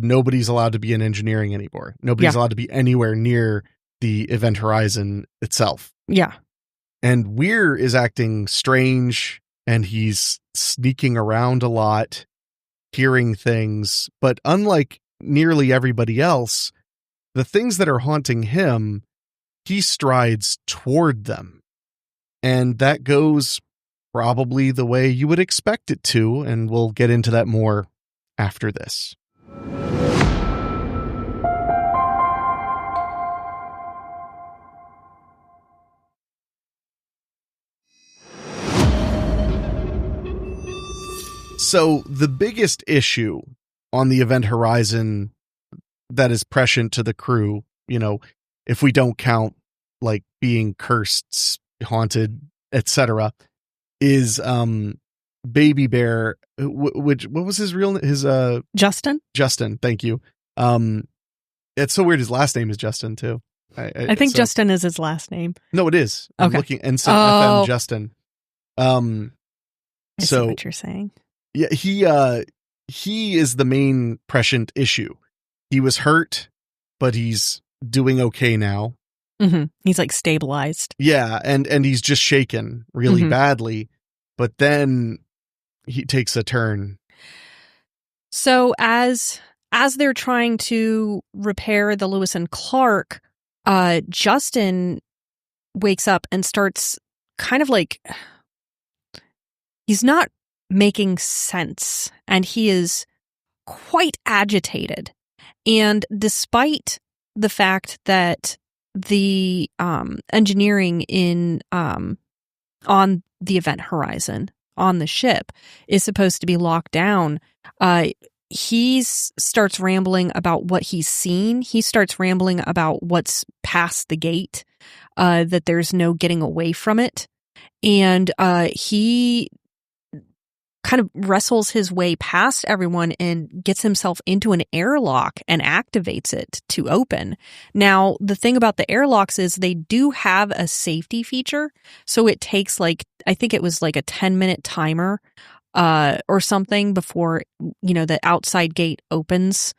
nobody's allowed to be in engineering anymore. Nobody's allowed to be anywhere near the event horizon itself. Yeah. And Weir is acting strange, and he's sneaking around a lot, hearing things. But unlike nearly everybody else, the things that are haunting him, he strides toward them. And that goes probably the way you would expect it to, and we'll get into that more after this. So the biggest issue on the event horizon that is prescient to the crew, if we don't count like being cursed, haunted, etc., is Baby Bear, what was his real name? Justin? Justin, thank you. It's so weird his last name is Justin too. I think Justin is his last name. No, it is. Okay. I'm looking Ensign FM Justin. I see what you're saying. Yeah, he is the main prescient issue. He was hurt, but he's doing okay now. Mm-hmm. He's like stabilized. Yeah, and he's just shaken really badly, but then he takes a turn. So as they're trying to repair the Lewis and Clark, Justin wakes up and starts kind of like, he's not making sense, and he is quite agitated. And despite the fact that the engineering on the event horizon on the ship is supposed to be locked down, he starts rambling about what he's seen. He starts rambling about what's past the gate, that there's no getting away from it. And he kind of wrestles his way past everyone and gets himself into an airlock and activates it to open. Now, the thing about the airlocks is they do have a safety feature. So it takes I think it was like a 10-minute timer or something before, the outside gate opens.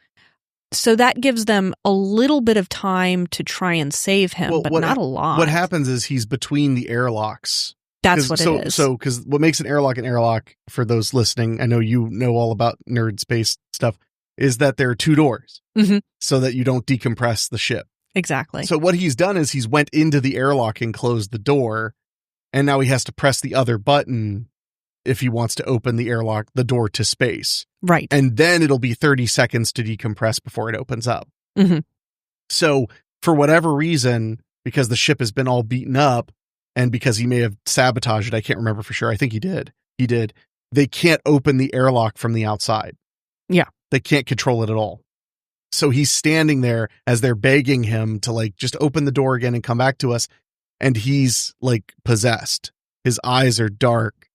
So that gives them a little bit of time to try and save him, but not a lot. What happens is he's between the airlocks. That's what it is. So, because what makes an airlock, for those listening, I know you know all about nerd space stuff, is that there are two doors so that you don't decompress the ship. Exactly. So what he's done is he's went into the airlock and closed the door, and now he has to press the other button if he wants to open the door to space. Right. And then it'll be 30 seconds to decompress before it opens up. Mm-hmm. So for whatever reason, because the ship has been all beaten up, and because he may have sabotaged it, I can't remember for sure. I think he did. They can't open the airlock from the outside. Yeah. They can't control it at all. So he's standing there as they're begging him to just open the door again and come back to us. And he's possessed. His eyes are dark.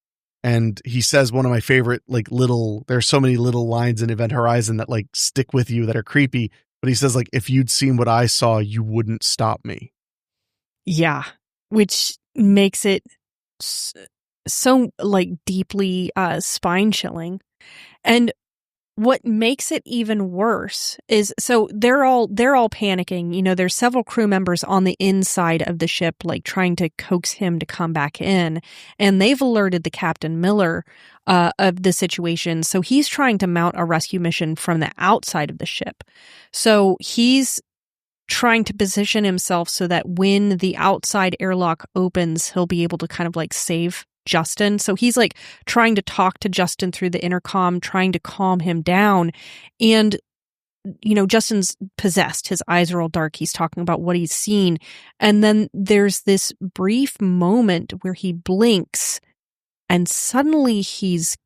And he says one of my favorite, there's so many little lines in Event Horizon that stick with you that are creepy. But he says if you'd seen what I saw, you wouldn't stop me. Yeah. Which makes it so deeply spine chilling. And what makes it even worse is, so they're all panicking. There's several crew members on the inside of the ship, trying to coax him to come back in. And they've alerted the Captain Miller of the situation. So he's trying to mount a rescue mission from the outside of the ship. So he's trying to position himself so that when the outside airlock opens, he'll be able to kind of save Justin. So he's like trying to talk to Justin through the intercom, trying to calm him down. And, Justin's possessed. His eyes are all dark. He's talking about what he's seen. And then there's this brief moment where he blinks and suddenly he's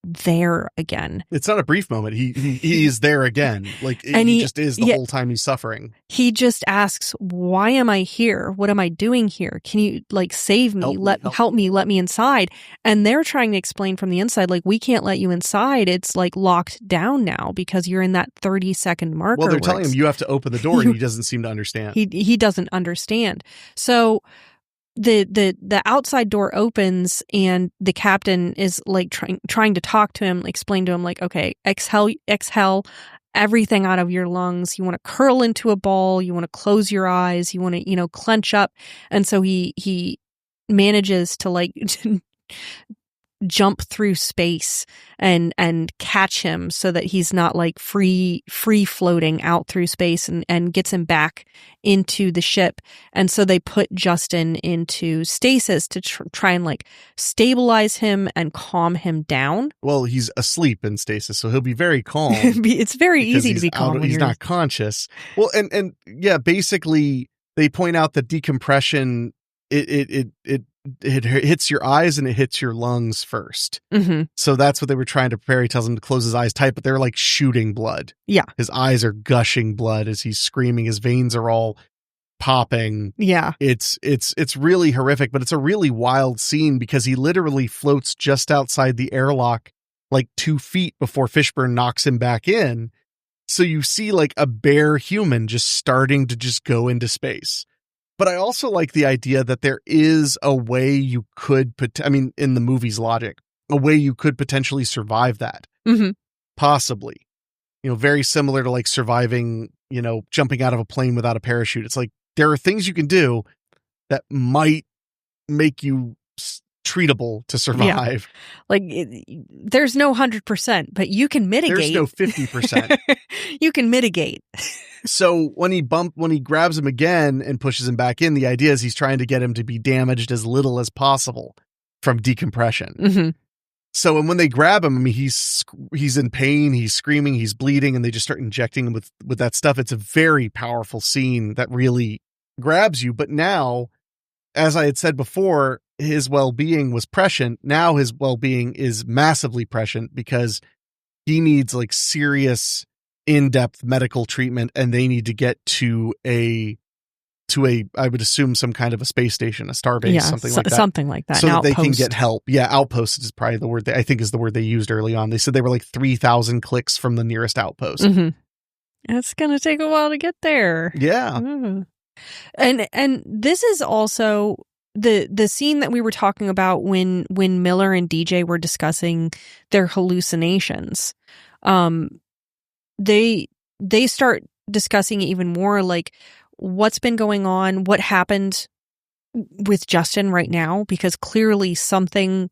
there again. It's not a brief moment. He's there again. Like he just is the whole time he's suffering. He just asks, "Why am I here? What am I doing here? Can you save me? Help me, let me inside." And they're trying to explain from the inside, we can't let you inside. It's locked down now because you're in that 30-second marker. Well, they're telling him you have to open the door, and he doesn't seem to understand. He doesn't understand. So the outside door opens and the captain is trying to talk to him, explain to him okay, exhale everything out of your lungs. You want to curl into a ball. You want to close your eyes. You want to, clench up. And so he manages to jump through space and catch him so that he's not free floating out through space and gets him back into the ship. And so they put Justin into stasis to try and stabilize him and calm him down. Well, he's asleep in stasis, so he'll be very calm. It's very easy to be calm when he's not conscious. Well, and yeah, basically they point out that decompression it hits your eyes and it hits your lungs first. Mm-hmm. So that's what they were trying to prepare. He tells him to close his eyes tight, but they're shooting blood. Yeah. His eyes are gushing blood as he's screaming. His veins are all popping. Yeah. It's really horrific, but it's a really wild scene because he literally floats just outside the airlock 2 feet before Fishburne knocks him back in. So you see a bare human just starting to just go into space. But I also like the idea that there is a way you could in the movie's logic, a way you could potentially survive that. Mm-hmm. Possibly. Very similar to surviving, jumping out of a plane without a parachute. It's there are things you can do that might make you treatable to survive. Yeah. There's no 100%, but you can mitigate. There's no 50%. You can mitigate. So when he grabs him again and pushes him back in, the idea is he's trying to get him to be damaged as little as possible from decompression. Mm-hmm. So when they grab him, he's in pain, he's screaming, he's bleeding, and they just start injecting him with that stuff. It's a very powerful scene that really grabs you. But now, as I had said before, his well-being was prescient. Now his well-being is massively prescient because he needs serious in-depth medical treatment, and they need to get to a I would assume some kind of a space station, a starbase, something like that. So that they can get help. Yeah, outpost is probably the word I think is the word they used early on. They said they were 3,000 clicks from the nearest outpost. Mm-hmm. It's going to take a while to get there. Yeah. Mm. And this is also the scene that we were talking about when Miller and DJ were discussing their hallucinations. They start discussing even more what's been going on, what happened with Justin right now, because clearly something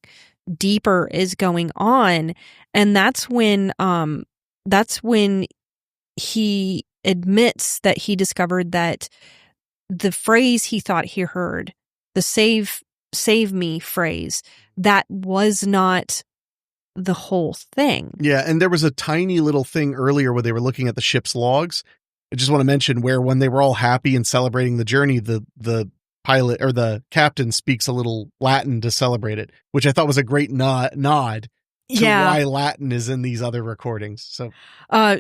deeper is going on. And that's when he admits that he discovered that the phrase he thought he heard, the save me phrase, that was not the whole thing. Yeah, and there was a tiny little thing earlier where they were looking at the ship's logs. I just want to mention where when they were all happy and celebrating the journey, the pilot or the captain speaks a little Latin to celebrate it, which I thought was a great nod to why Latin is in these other recordings.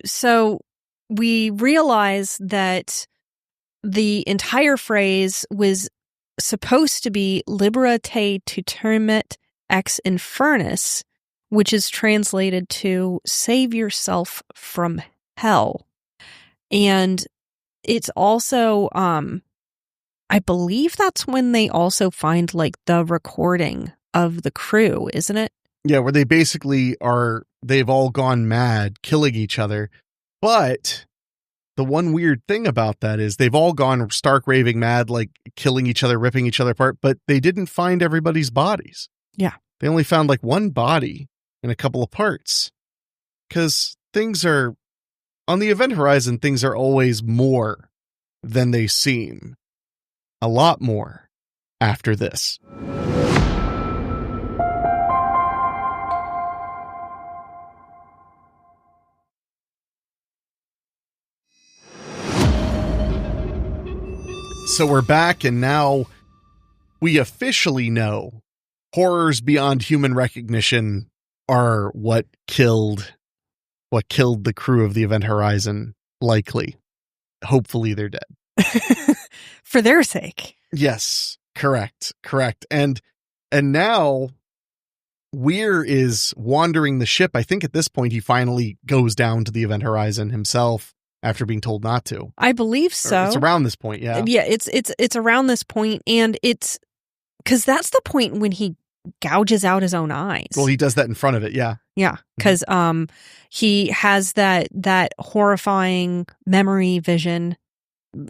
So we realize that the entire phrase was supposed to be liberate tutemet ex inferis, which is translated to save yourself from hell. And it's also, I believe that's when they also find the recording of the crew, isn't it? Yeah, where they basically they've all gone mad, killing each other. But the one weird thing about that is they've all gone stark raving mad, killing each other, ripping each other apart, but they didn't find everybody's bodies. Yeah. They only found one body and a couple of parts. Because things are, on the event horizon, things are always more than they seem. A lot more after this. So we're back, and now we officially know horrors beyond human recognition are what killed the crew of the Event Horizon, likely. Hopefully they're dead. For their sake. Yes, correct. And now Weir is wandering the ship. I think at this point he finally goes down to the Event Horizon himself after being told not to. I believe so. Or it's around this point, yeah. Yeah, it's around this point, and it's because that's the point when he gouges out his own eyes. Well, he does that in front of it, yeah. Yeah, because he has that horrifying memory vision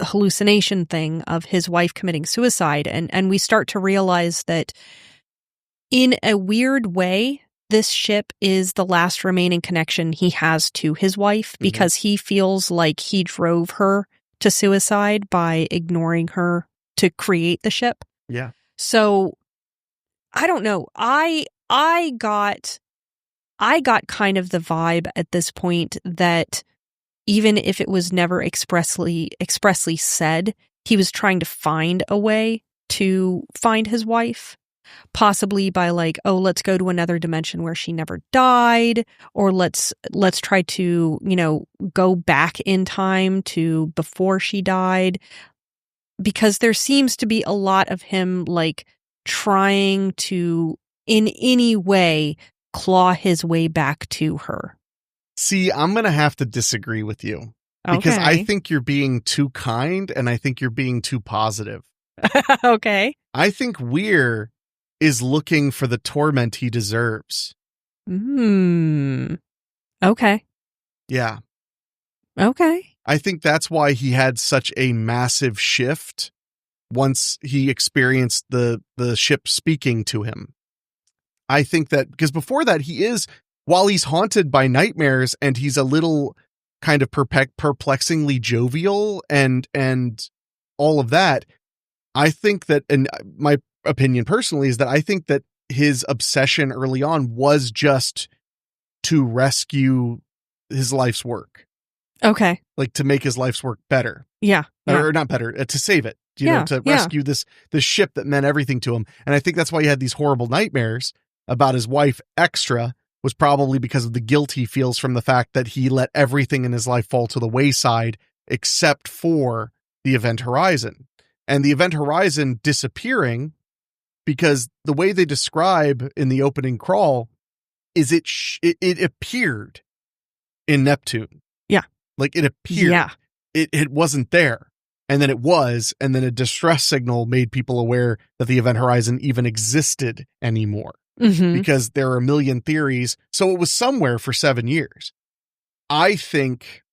hallucination thing of his wife committing suicide, and we start to realize that in a weird way, this ship is the last remaining connection he has to his wife, because he feels like he drove her to suicide by ignoring her to create the ship. Yeah. So I don't know. I got kind of the vibe at this point that even if it was never expressly said, he was trying to find a way to find his wife. Possibly by like, oh, let's go to another dimension where she never died, or let's try to, go back in time to before she died, because there seems to be a lot of him like trying to in any way claw his way back to her. See, I'm going to have to disagree with you, because I think you're being too kind, and I think you're being too positive. Okay. I think Weir is looking for the torment he deserves. Okay. Yeah. Okay. I think that's why he had such a massive shift once he experienced the ship speaking to him. I think that because before that while he's haunted by nightmares and he's a little kind of perplexingly jovial and all of that, I think that, and my opinion personally is that I think that his obsession early on was just to rescue his life's work. Okay. Like to make his life's work better. Yeah. Or not better, to save it, to rescue this ship that meant everything to him. And I think that's why he had these horrible nightmares about his wife extra, was probably because of the guilt he feels from the fact that he let everything in his life fall to the wayside except for the Event Horizon. And the Event Horizon disappearing, because the way they describe in the opening crawl is it appeared in Neptune. Yeah. Like it appeared. Yeah. It wasn't there. And then it was, and then a distress signal made people aware that the Event Horizon even existed anymore. Because there are a million theories. So it was somewhere for 7 years. I think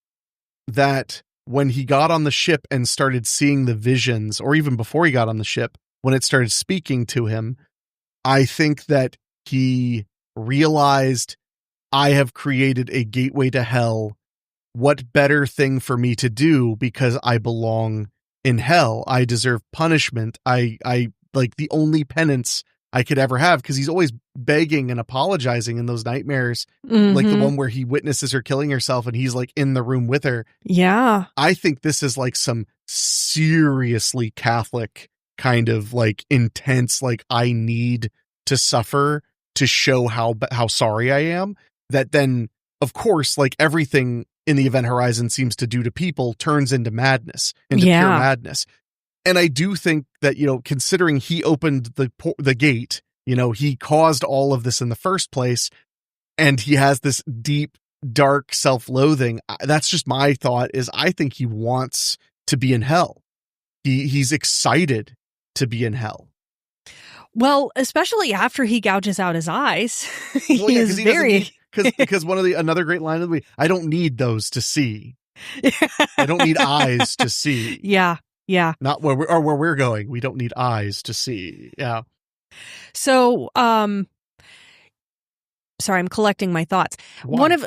that when he got on the ship and started seeing the visions, or even before he got on the ship, when it started speaking to him, I think that he realized, I have created a gateway to hell. What better thing for me to do, because I belong in hell. I deserve punishment. I like the only penance I could ever have, because he's always begging and apologizing in those nightmares, like the one where he witnesses her killing herself and he's like in the room with her. Yeah. I think this is like some seriously Catholic kind of like intense, like I need to suffer to show how sorry I am. That then, of course, like everything in the Event Horizon seems to do to people turns into madness, into pure madness. And I do think that, considering he opened the gate, he caused all of this in the first place, and he has this deep, dark self-loathing. That's just my thought, is I think he wants to be in hell. He's excited to be in hell. Well, especially after he gouges out his eyes. He's very... Because another great line of the week, I don't need those to see. I don't need eyes to see. Yeah. Yeah. Not where we're going. We don't need eyes to see. Yeah. So, sorry, I'm collecting my thoughts. Why?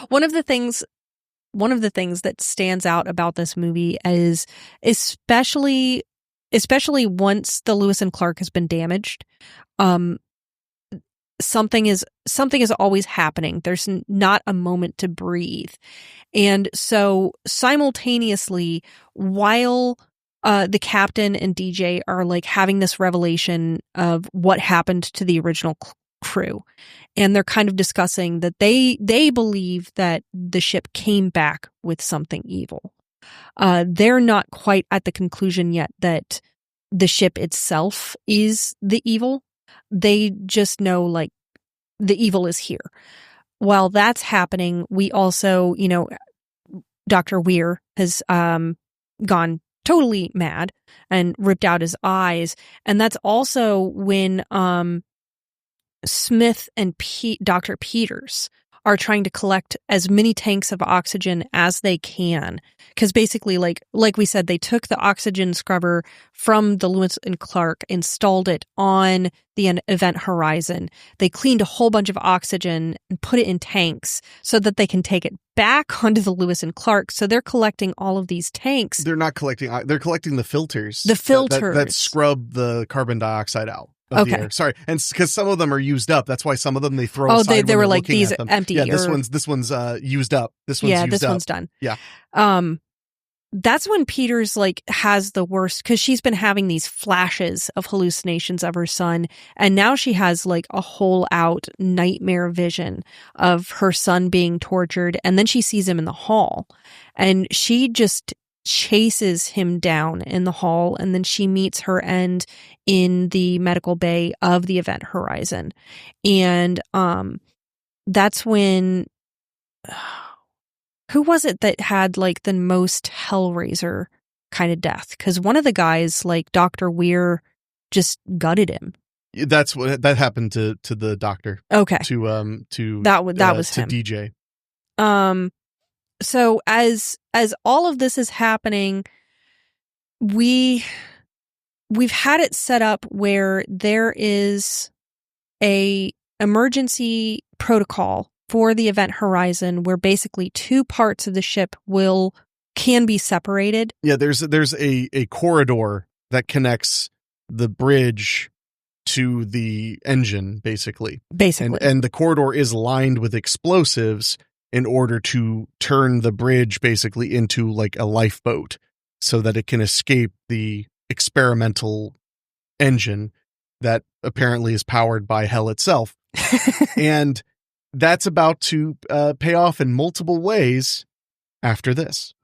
One of the things that stands out about this movie is especially once the Lewis and Clark has been damaged, something is always happening. There's not a moment to breathe. And so simultaneously, while the captain and DJ are like having this revelation of what happened to the original crew. And they're kind of discussing that they believe that the ship came back with something evil. They're not quite at the conclusion yet that the ship itself is the evil. They just know like the evil is here. While that's happening, we also, Dr. Weir has gone totally mad and ripped out his eyes. And that's also when Smith and Dr. Peters are trying to collect as many tanks of oxygen as they can. Because basically, like we said, they took the oxygen scrubber from the Lewis and Clark, installed it on the event horizon. They cleaned a whole bunch of oxygen and put it in tanks so that they can take it back onto the Lewis and Clark. So they're collecting all of these tanks. They're not collecting, they're collecting the filters. The filters. That scrub the carbon dioxide out. Okay. The air. Sorry, and because some of them are used up, that's why some of them they throw. Oh, they were like these empty. Yeah, this one's used up. This one's used up. One's done. Yeah. That's when Peters like has the worst because she's been having these flashes of hallucinations of her son, and now she has like a whole out nightmare vision of her son being tortured, and then she sees him in the hall, and she just chases him down in the hall, and then she meets her end in the medical bay of the event horizon. And that's when who was it that had like the most Hellraiser kind of death? Because one of the guys, like Dr. Weir, just gutted him. That's what that happened to the doctor. Okay. That was to him. DJ. So as all of this is happening, we've had it set up where there is a emergency protocol for the event horizon where basically two parts of the ship can be separated. Yeah, there's a corridor that connects the bridge to the engine, basically. And the corridor is lined with explosives in order to turn the bridge basically into like a lifeboat so that it can escape the experimental engine that apparently is powered by hell itself. And that's about to pay off in multiple ways after this.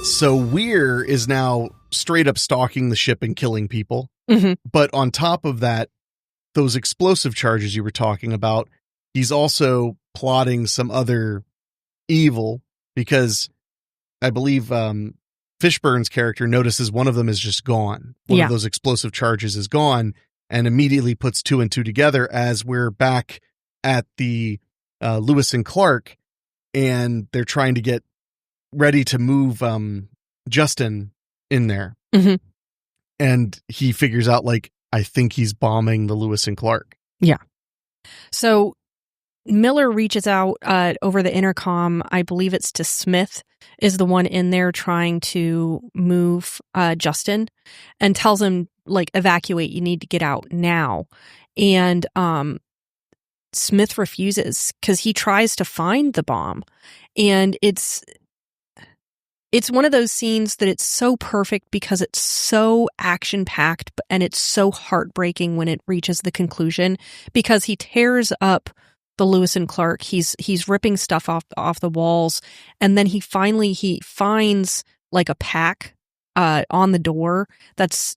So Weir is now straight up stalking the ship and killing people. Mm-hmm. But on top of that, those explosive charges you were talking about, he's also plotting some other evil because I believe Fishburne's character notices one of them is just gone. One of those explosive charges is gone and immediately puts two and two together as we're back at the Lewis and Clark, and they're trying to get ready to move Justin in there. Mm-hmm. And he figures out, like, I think he's bombing the Lewis and Clark. Yeah. So Miller reaches out over the intercom. I believe it's to Smith, is the one in there trying to move Justin, and tells him, like, evacuate. You need to get out now. And Smith refuses because he tries to find the bomb. And it's one of those scenes that it's so perfect because it's so action-packed and it's so heartbreaking when it reaches the conclusion, because he tears up the Lewis and Clark. He's ripping stuff off the walls, and then he finds like a pack on the door that's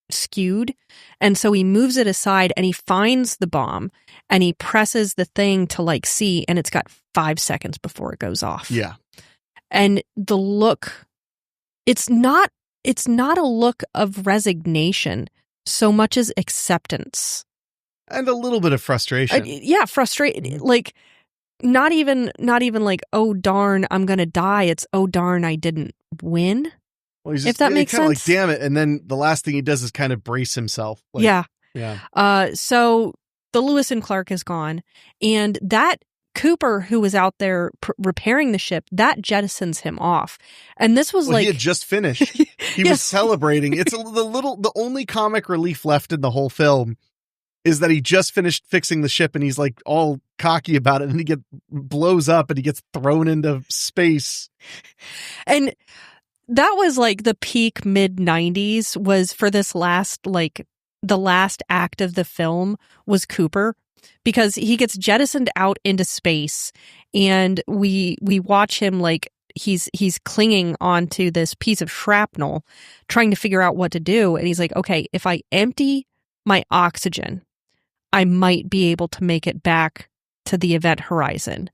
skewed, and so he moves it aside and he finds the bomb and he presses the thing to like see, and it's got 5 seconds before it goes off. Yeah. And the look, it's not a look of resignation so much as acceptance. And a little bit of frustration. Frustrated. Like, not even like, oh darn, I'm gonna die. It's, oh darn, I didn't win. Well, he's if that makes sense. Like, damn it. And then the last thing he does is kind of brace himself. Like, yeah. So the Lewis and Clark is gone, and that Cooper, who was out there repairing the ship, that jettisons him off. And this was he had just finished. He was celebrating. It's the only comic relief left in the whole film is that he just finished fixing the ship and he's like all cocky about it, and he blows up and he gets thrown into space. And that was like the peak mid-90s was for this last, like the last act of the film was Cooper, because he gets jettisoned out into space and we watch him like he's clinging onto this piece of shrapnel trying to figure out what to do. And he's like, okay, if I empty my oxygen, I might be able to make it back to the event horizon.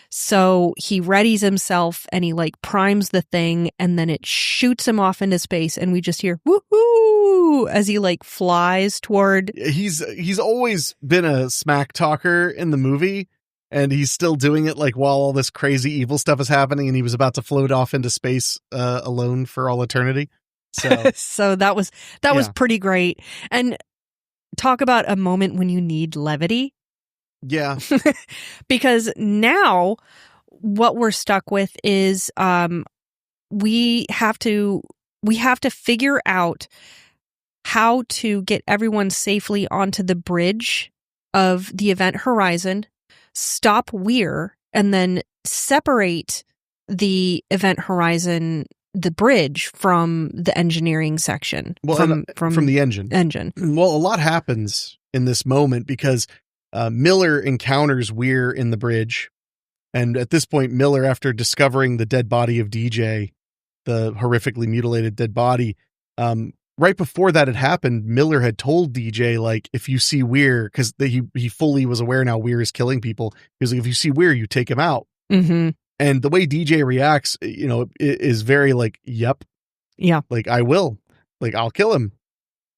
So he readies himself and he like primes the thing, and then it shoots him off into space, and we just hear woohoo as he like flies toward. He's always been a smack talker in the movie, and he's still doing it like while all this crazy evil stuff is happening, and he was about to float off into space alone for all eternity. So so that was pretty great. And talk about a moment when you need levity. Yeah. Because now what we're stuck with is we have to figure out how to get everyone safely onto the bridge of the event horizon, stop Weir, and then separate the event horizon, the bridge, from the engineering section. Well, from the engine. Well, a lot happens in this moment because Miller encounters Weir in the bridge. And at this point, Miller, after discovering the dead body of DJ, the horrifically mutilated dead body, right before that had happened, Miller had told DJ, like, if you see Weir, because he fully was aware now Weir is killing people. He was like, if you see Weir, you take him out. Mm-hmm. And the way DJ reacts, is very like, yep. Yeah. Like, I will. Like, I'll kill him.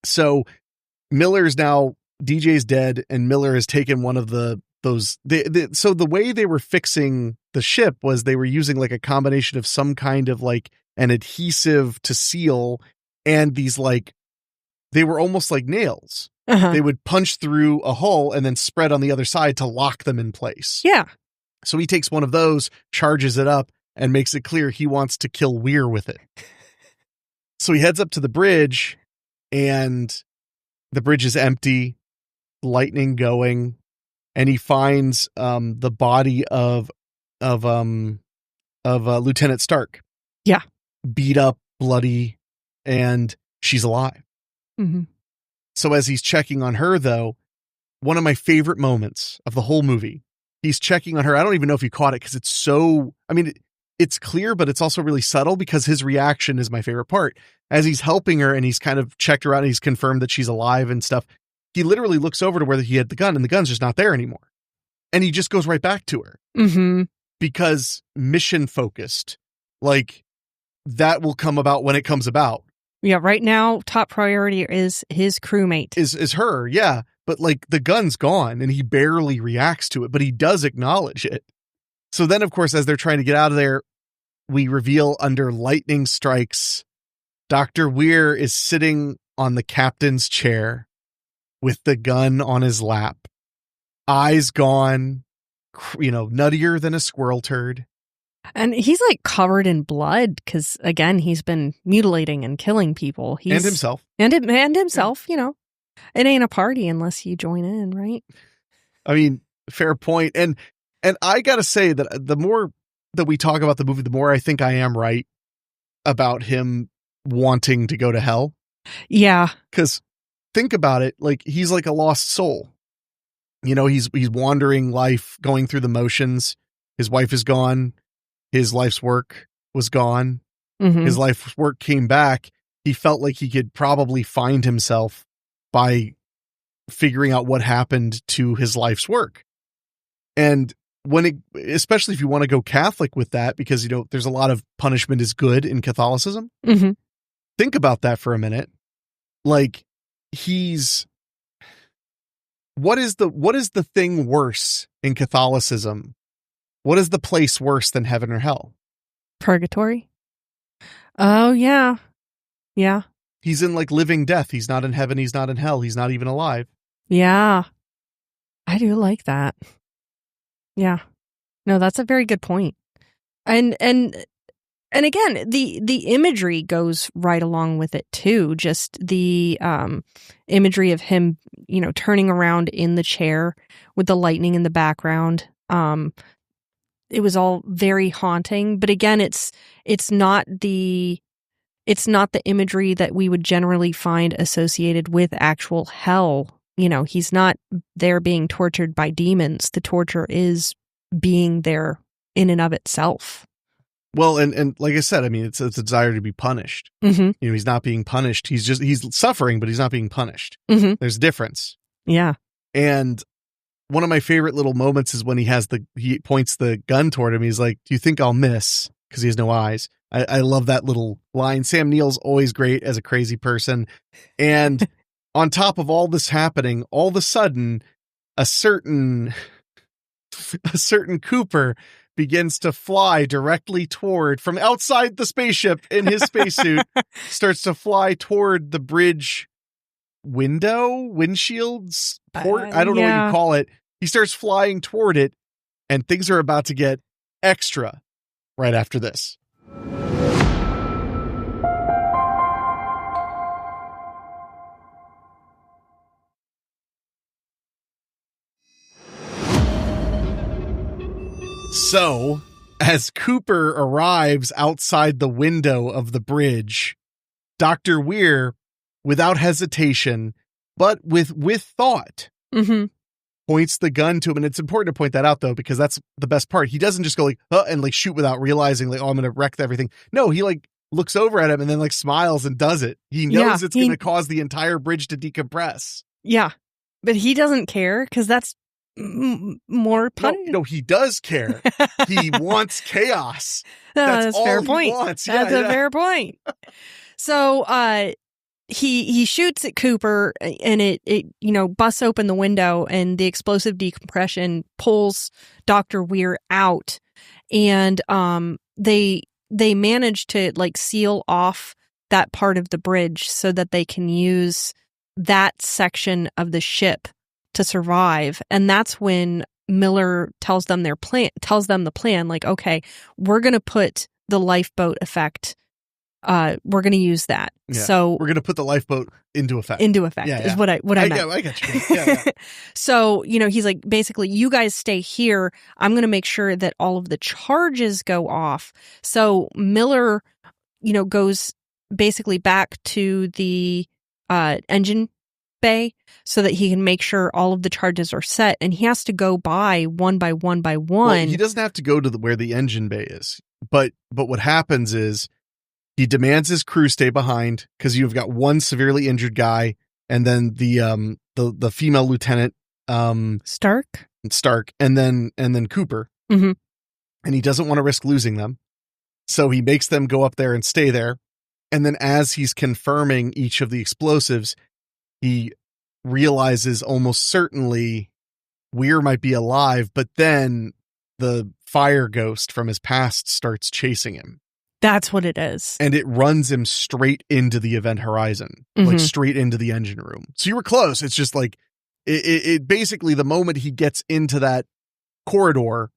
So Miller's now, DJ's dead, and Miller has taken one of so the way they were fixing the ship was they were using like a combination of some kind of like an adhesive to seal, and these like, they were almost like nails. Uh-huh. They would punch through a hole and then spread on the other side to lock them in place. Yeah. So he takes one of those, charges it up, and makes it clear he wants to kill Weir with it. So he heads up to the bridge, and the bridge is empty, lightning going, and he finds the body of Lieutenant Stark. Yeah. Beat up, bloody, and she's alive. Mm-hmm. So as he's checking on her, though, one of my favorite moments of the whole movie, he's checking on her. I don't even know if you caught it because it's so, I mean, it's clear, but it's also really subtle because his reaction is my favorite part. As he's helping her and he's kind of checked her out and he's confirmed that she's alive and stuff, he literally looks over to where he had the gun, and the gun's just not there anymore. And he just goes right back to her. Mm-hmm. Because mission focused, like, that will come about when it comes about. Yeah, right now, top priority is his crewmate. Is her, yeah. But like, the gun's gone and he barely reacts to it, but he does acknowledge it. So then, of course, as they're trying to get out of there, we reveal under lightning strikes, Dr. Weir is sitting on the captain's chair with the gun on his lap, eyes gone, nuttier than a squirrel turd. And he's like covered in blood because, again, he's been mutilating and killing people. And himself. And himself, yeah. It ain't a party unless you join in, right? I mean, fair point. And I got to say that the more that we talk about the movie, the more I think I am right about him wanting to go to hell. Yeah. Because think about it, like, he's like a lost soul. He's wandering life, going through the motions. His wife is gone. His life's work was gone. Mm-hmm. His life's work came back. He felt like he could probably find himself by figuring out what happened to his life's work. And especially if you want to go Catholic with that, because, there's a lot of punishment is good in Catholicism. Mm-hmm. Think about that for a minute. Like, what is the thing worse in Catholicism? What is the place worse than heaven or hell? Purgatory. Oh, yeah. Yeah. He's in like living death. He's not in heaven. He's not in hell. He's not even alive. Yeah. I do like that. Yeah. No, that's a very good point. And again, the imagery goes right along with it too. Just the imagery of him, turning around in the chair with the lightning in the background. It was all very haunting. But again, it's not the imagery that we would generally find associated with actual hell. He's not there being tortured by demons. The torture is being there in and of itself. Well, and like I said, I mean, it's a desire to be punished. Mm-hmm. He's not being punished. He's suffering, but he's not being punished. Mm-hmm. There's a difference. Yeah. And one of my favorite little moments is when he points the gun toward him. He's like, "Do you think I'll miss?" Because he has no eyes. I love that little line. Sam Neill's always great as a crazy person. And on top of all this happening, all of a sudden, a certain Cooper begins to fly directly from outside the spaceship in his spacesuit, starts to fly toward the bridge windshields, port. I don't know what you call it. He starts flying toward it, and things are about to get extra right after this. So, as Cooper arrives outside the window of the bridge, Dr. Weir, without hesitation, but with thought, mm-hmm. points the gun to him. And it's important to point that out, though, because that's the best part. He doesn't just go and shoot without realizing, I'm going to wreck everything. No, he looks over at him and then smiles and does it. He knows it's going to cause the entire bridge to decompress. Yeah, but he doesn't care because that's more pun. No, he does care. He wants chaos. That's all fair he point. wants. That's a fair point. So he shoots at Cooper, and it busts open the window, and the explosive decompression pulls Dr. Weir out, and they manage to seal off that part of the bridge so that they can use that section of the ship to survive. And that's when Miller tells them the plan, okay, we're going to put the lifeboat effect. We're going to use that. Yeah. So we're going to put the lifeboat into effect. Is what I meant. I got you. Yeah. So, he's like, basically, you guys stay here. I'm going to make sure that all of the charges go off. So Miller, goes basically back to the engine bay so that he can make sure all of the charges are set, and he has to go by one by one. Well, he doesn't have to go to where the engine bay is, but what happens is he demands his crew stay behind because you've got one severely injured guy, and then the female lieutenant Stark, and then Cooper, mm-hmm. and he doesn't want to risk losing them, so he makes them go up there and stay there. And then as he's confirming each of the explosives, he realizes almost certainly Weir might be alive, but then the fire ghost from his past starts chasing him. That's what it is. And it runs him straight into the event horizon, mm-hmm. Straight into the engine room. So you were close. It's just it basically, the moment he gets into that corridor,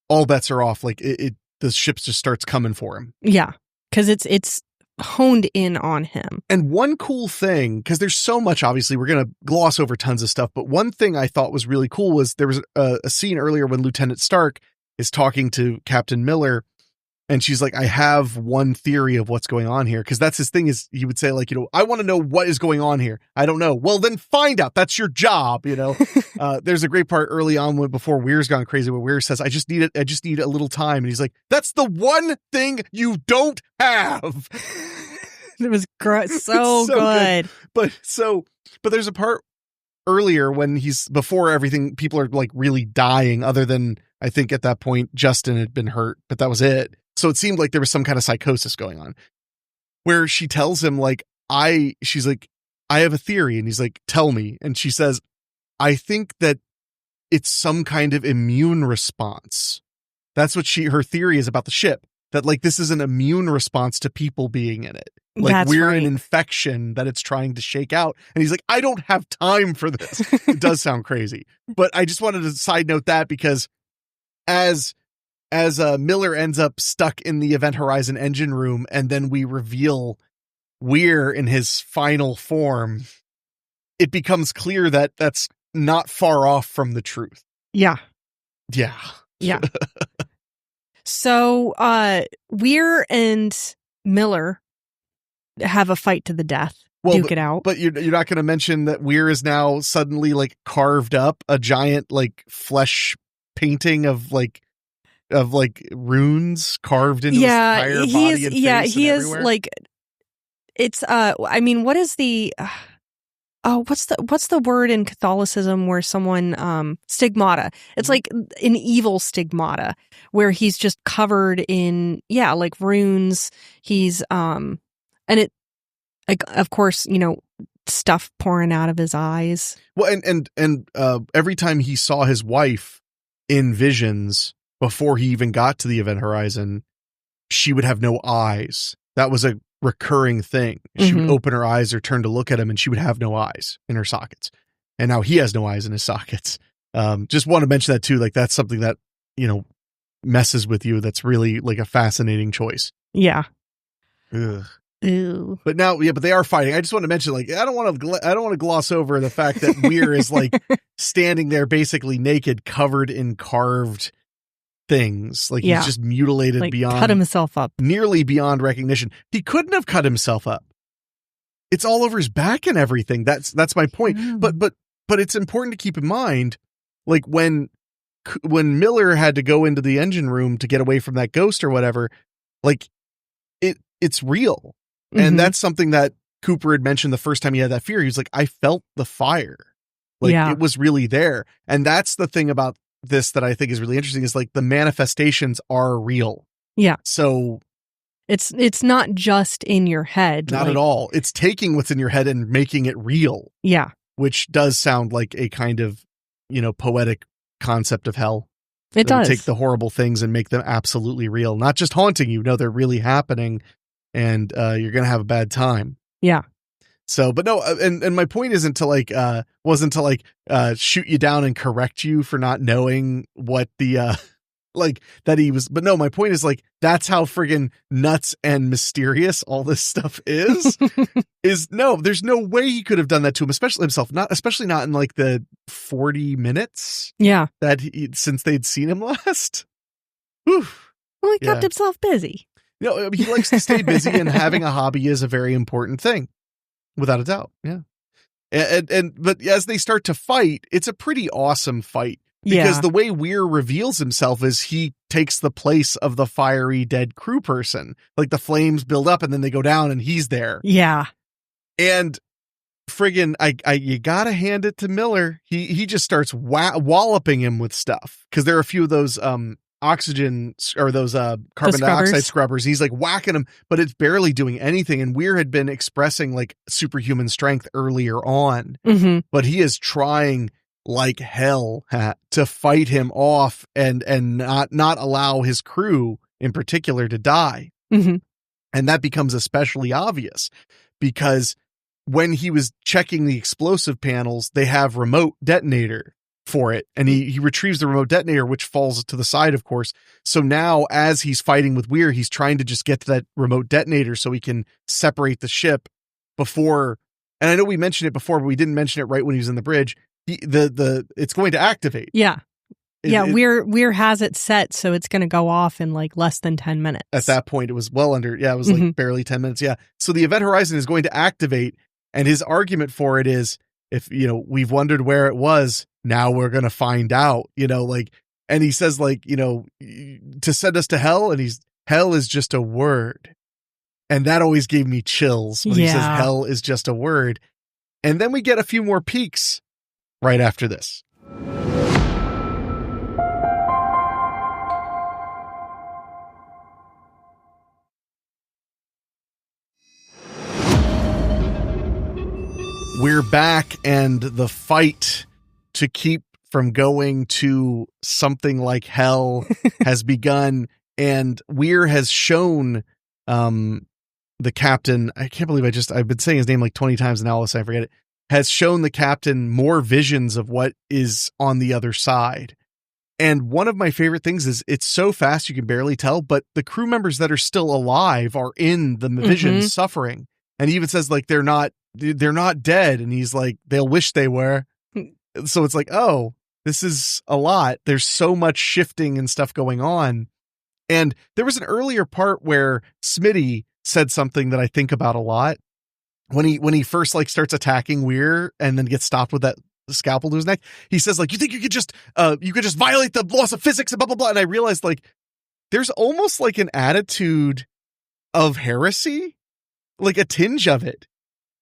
all bets are off. The ship just starts coming for him. Yeah. Cause it's honed in on him. And one cool thing, because there's so much, obviously we're going to gloss over tons of stuff, but one thing I thought was really cool was there was a scene earlier when Lieutenant Stark is talking to Captain Miller, and she's like, I have one theory of what's going on here. Because that's his thing, is he would say I want to know what is going on here. I don't know. Well, then find out. That's your job. There's a great part early on before Weir's gone crazy where Weir says, I just need a little time. And he's like, that's the one thing you don't have. It was so good. But there's a part earlier when before everything, people are really dying, other than I think at that point Justin had been hurt, but that was it. So it seemed like there was some kind of psychosis going on, where she tells him she's like, I have a theory. And he's like, tell me. And she says, I think that it's some kind of immune response. That's what her theory is about the ship. That this is an immune response to people being in it. We're an infection that it's trying to shake out. And he's like, I don't have time for this. It does sound crazy. But I just wanted to side note that, because as as Miller ends up stuck in the Event Horizon engine room, and then we reveal Weir in his final form, it becomes clear that that's not far off from the truth. Yeah. Yeah. Yeah. So Weir and Miller have a fight to the death. Duke it out. But you're not going to mention that Weir is now suddenly like carved up a giant like flesh painting of runes carved into his entire body and face. He is everywhere. like, it's I mean, what is the what's the word in Catholicism where someone stigmata? It's like an evil stigmata where he's just covered in like runes. He's and it, like, of course, stuff pouring out of his eyes. Well, and every time he saw his wife in visions before he even got to the Event Horizon, she would have no eyes. That was a recurring thing. She would open her eyes or turn to look at him, and she would have no eyes in her sockets. And now he has no eyes in his sockets. Just want to mention that too. Like, that's something that, messes with you. That's really like a fascinating choice. Yeah. Ugh. Ew. But now, but they are fighting. I just want to mention, like, I don't want to gloss over the fact that Weir is like standing there basically naked, covered in carved things. Like, he's just mutilated, like, beyond, cut himself up, nearly beyond recognition. He couldn't have cut himself up. It's all over his back and everything. That's my point. But it's important to keep in mind, like, when Miller had to go into the engine room to get away from that ghost or whatever, like, it's real. And that's something that Cooper had mentioned the first time he had that fear. He was like, I felt the fire. Like, it was really there. And that's the thing about this that I think is really interesting, is like the manifestations are real. Yeah. So it's not just in your head. Not at all. It's taking what's in your head and making it real. Yeah. Which does sound like a kind of, poetic concept of hell. It does. Take the horrible things and make them absolutely real. Not just haunting you. No, they're really happening. And you're going to have a bad time. Yeah. So, but no, and my point wasn't to shoot you down and correct you for not knowing what the, that he was, but no, my point is, like, that's how friggin' nuts and mysterious all this stuff is, there's no way he could have done that to him, especially not in like the 40 minutes. Yeah. Since they'd seen him last. Whew. Well, he kept himself busy. He likes to stay busy, and having a hobby is a very important thing, without a doubt. Yeah. But as they start to fight, it's a pretty awesome fight, because the way Weir reveals himself is he takes the place of the fiery dead crew person. Like, the flames build up and then they go down and he's there. Yeah. And friggin' you gotta hand it to Miller. He just starts walloping him with stuff, because there are a few of those, oxygen or those carbon dioxide scrubbers. He's like whacking them, but it's barely doing anything. And Weir had been expressing like superhuman strength earlier on, but he is trying like hell to fight him off and not allow his crew in particular to die. And that becomes especially obvious because when he was checking the explosive panels, they have remote detonator for it, and he retrieves the remote detonator, which falls to the side, of course. So now, as he's fighting with Weir, he's trying to just get to that remote detonator so he can separate the ship before. And I know we mentioned it before, but we didn't mention it right when he was in the bridge. It's going to activate. Yeah. Weir has it set, so it's going to go off in like less than 10 minutes. At that point, it was well under. Yeah, it was like barely 10 minutes. Yeah. So the Event Horizon is going to activate, and his argument for it is, if we've wondered where it was, now we're going to find out, and he says, like, to send us to hell. And hell is just a word. And that always gave me chills when he says hell is just a word. And then we get a few more peeks right after this. We're back, and the fight to keep from going to something like hell has begun, and Weir has shown the captain, I can't believe I've been saying his name like 20 times now, I forget it, has shown the captain more visions of what is on the other side. And one of my favorite things is it's so fast you can barely tell, but the crew members that are still alive are in the vision suffering. And he even says like they're not dead, and he's like they'll wish they were. So it's like, oh, this is a lot. There's so much shifting and stuff going on. And there was an earlier part where Smitty said something that I think about a lot when he first like starts attacking Weir and then gets stopped with that scalpel to his neck. He says like, you think you could just violate the laws of physics and blah, blah, blah. And I realized like there's almost like an attitude of heresy, like a tinge of it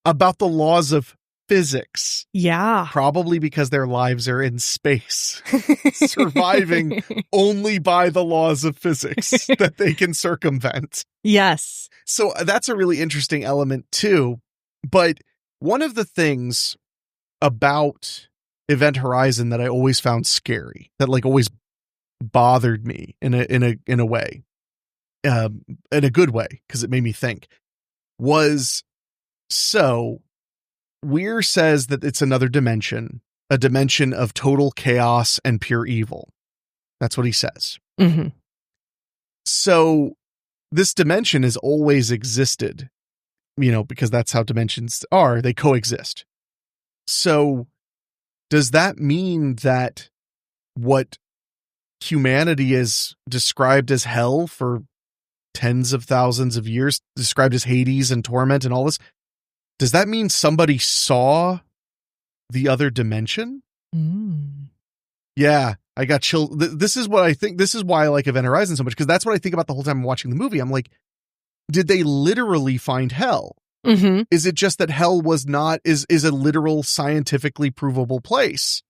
about the laws of physics. Yeah. Probably because their lives are in space, surviving only by the laws of physics that they can circumvent. Yes. So that's a really interesting element too. But one of the things about Event Horizon that I always found scary, that like always bothered me in a way, in a good way, because it made me think, was so Weir says that it's another dimension, a dimension of total chaos and pure evil. That's what he says. Mm-hmm. So this dimension has always existed, because that's how dimensions are. They coexist. So does that mean that what humanity is described as hell for tens of thousands of years, described as Hades and torment and all this, does that mean somebody saw the other dimension? Yeah, I got chill. This is what I think. This is why I like Event Horizon so much, because that's what I think about the whole time I'm watching the movie. I'm like, did they literally find hell? Mm-hmm. Is it just that hell is a literal scientifically provable place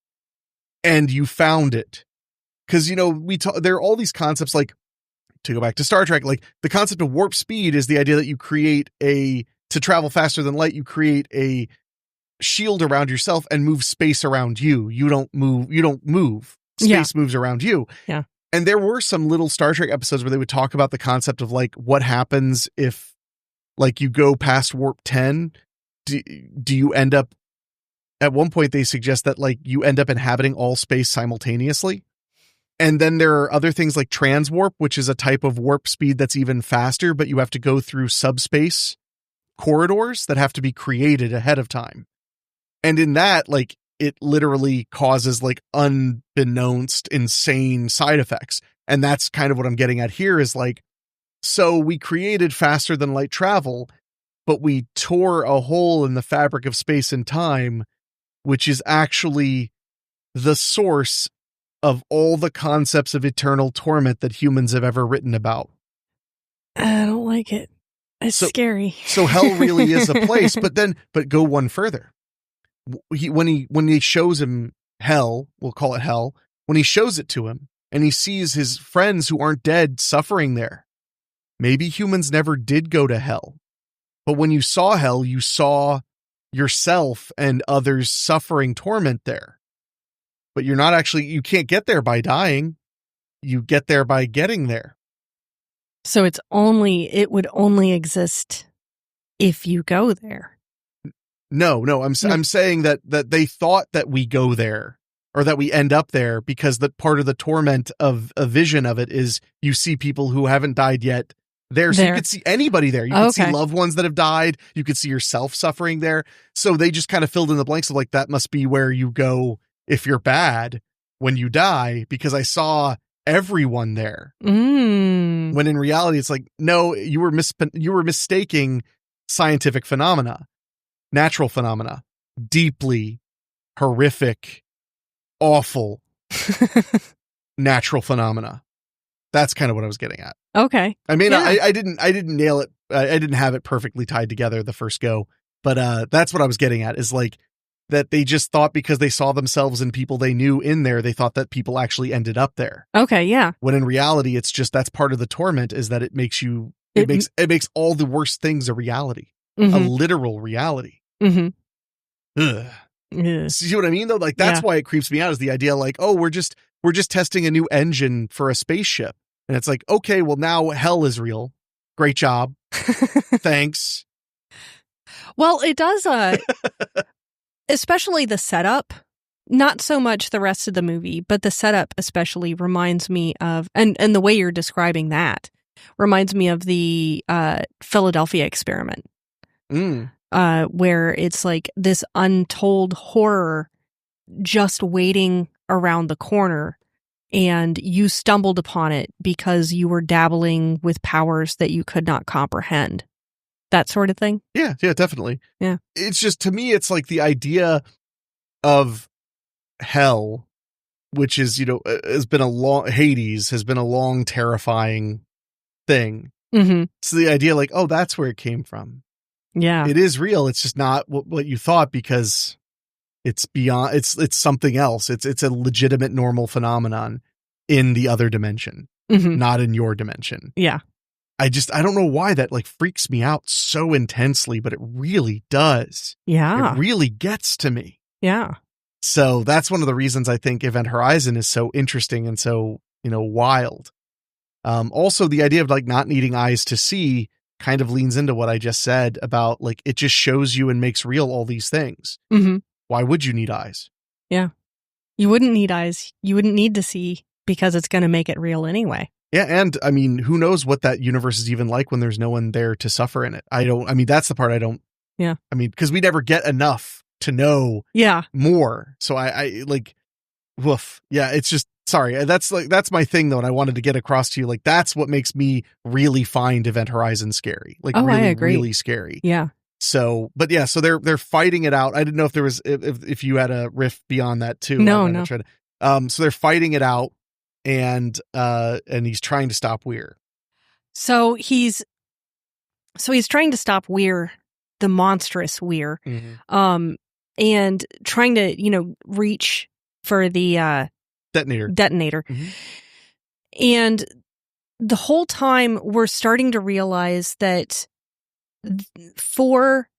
and you found it? Because, there are all these concepts, like to go back to Star Trek, like the concept of warp speed is the idea that you create to travel faster than light, you create a shield around yourself and move space around you. You don't move. Space moves around you. Yeah. And there were some little Star Trek episodes where they would talk about the concept of like what happens if like you go past warp 10. Do you end up, at one point they suggest that like you end up inhabiting all space simultaneously. And then there are other things like transwarp, which is a type of warp speed that's even faster, but you have to go through subspace corridors that have to be created ahead of time. And in that, like, it literally causes like unbeknownst insane side effects. And that's kind of what I'm getting at here is like, so we created faster than light travel, but we tore a hole in the fabric of space and time, which is actually the source of all the concepts of eternal torment that humans have ever written about. I don't like it. It's scary. So hell really is a place, but go one further. When he shows him hell, we'll call it hell, when he shows it to him and he sees his friends who aren't dead suffering there, maybe humans never did go to hell. But when you saw hell, you saw yourself and others suffering torment there. But you can't get there by dying. You get there by getting there. So it would only exist if you go there. No, I'm saying that they thought that we go there or that we end up there because that part of the torment of a vision of it is you see people who haven't died yet there. So you could see anybody there. You could see loved ones that have died. You could see yourself suffering there. So they just kind of filled in the blanks of like, that must be where you go if you're bad when you die, because I saw everyone there. When in reality, it's like, no, you were mistaking scientific phenomena, natural phenomena, deeply horrific, awful natural phenomena. That's kind of what I was getting at. Okay. I mean, yeah. I didn't nail it. I didn't have it perfectly tied together the first go, but that's what I was getting at is like that they just thought because they saw themselves and people they knew in there, they thought that people actually ended up there. Okay. Yeah. When in reality, it's just, that's part of the torment is that it makes all the worst things a reality, a literal reality. Ugh. See what I mean though? Like that's why it creeps me out is the idea like, oh, we're just testing a new engine for a spaceship. And it's like, okay, well now hell is real. Great job. Thanks. Well, it does, especially the setup Not so much the rest of the movie, but the setup especially reminds me of, and the way you're describing that reminds me of the Philadelphia experiment, where it's like this untold horror just waiting around the corner, and you stumbled upon it because you were dabbling with powers that you could not comprehend. That sort of thing. Yeah, definitely. Yeah. It's just, to me, it's like the idea of hell, which is, Hades has been a long, terrifying thing. Mm-hmm. So the idea, like, oh, that's where it came from. Yeah. It is real. It's just not what you thought, because it's beyond, it's something else. It's a legitimate, normal phenomenon in the other dimension, not in your dimension. Yeah. I don't know why that like freaks me out so intensely, but it really does. Yeah. It really gets to me. Yeah. So that's one of the reasons I think Event Horizon is so interesting and so, wild. Also, the idea of like not needing eyes to see kind of leans into what I just said about like, it just shows you and makes real all these things. Mm-hmm. Why would you need eyes? Yeah. You wouldn't need eyes. You wouldn't need to see, because it's going to make it real anyway. Yeah. And I mean, who knows what that universe is even like when there's no one there to suffer in it. That's the part I don't. Yeah. I mean, because we never get enough to know more. So I like, woof. Yeah. It's just, sorry. That's my thing though. And I wanted to get across to you. Like, that's what makes me really find Event Horizon scary. Like, really, I agree. really scary. Yeah. So, but yeah, so they're fighting it out. I didn't know if there was, if you had a riff beyond that too. No. So they're fighting it out, and he's trying to stop Weir. So he's trying to stop Weir, the monstrous Weir, and trying to, reach for the detonator. Mm-hmm. And the whole time we're starting to realize that for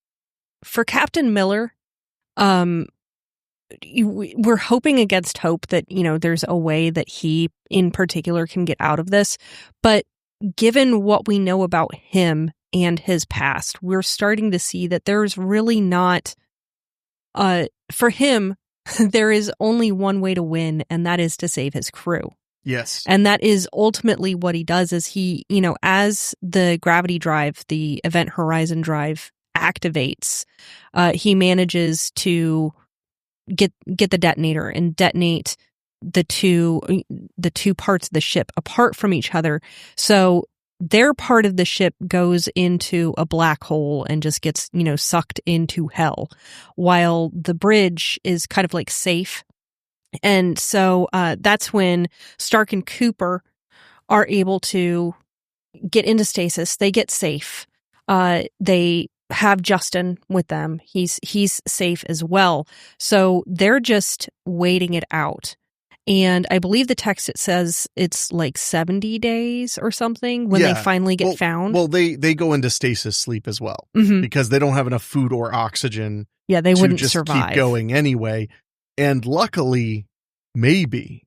Captain Miller, we're hoping against hope that, there's a way that he in particular can get out of this. But given what we know about him and his past, we're starting to see that there's really not, for him, there is only one way to win, and that is to save his crew. Yes. And that is ultimately what he does, is he, as the gravity drive, the Event Horizon drive activates, he manages to get the detonator and detonate the two parts of the ship apart from each other. So their part of the ship goes into a black hole and just gets, sucked into hell, while the bridge is kind of like safe. And so that's when Stark and Cooper are able to get into stasis. They get safe. They have Justin with them. He's safe as well. So they're just waiting it out. And I believe the text, it says it's like 70 days or something when they finally get found. Well, they go into stasis sleep as well, because they don't have enough food or oxygen. Yeah, they wouldn't just survive. Keep going anyway. And luckily, maybe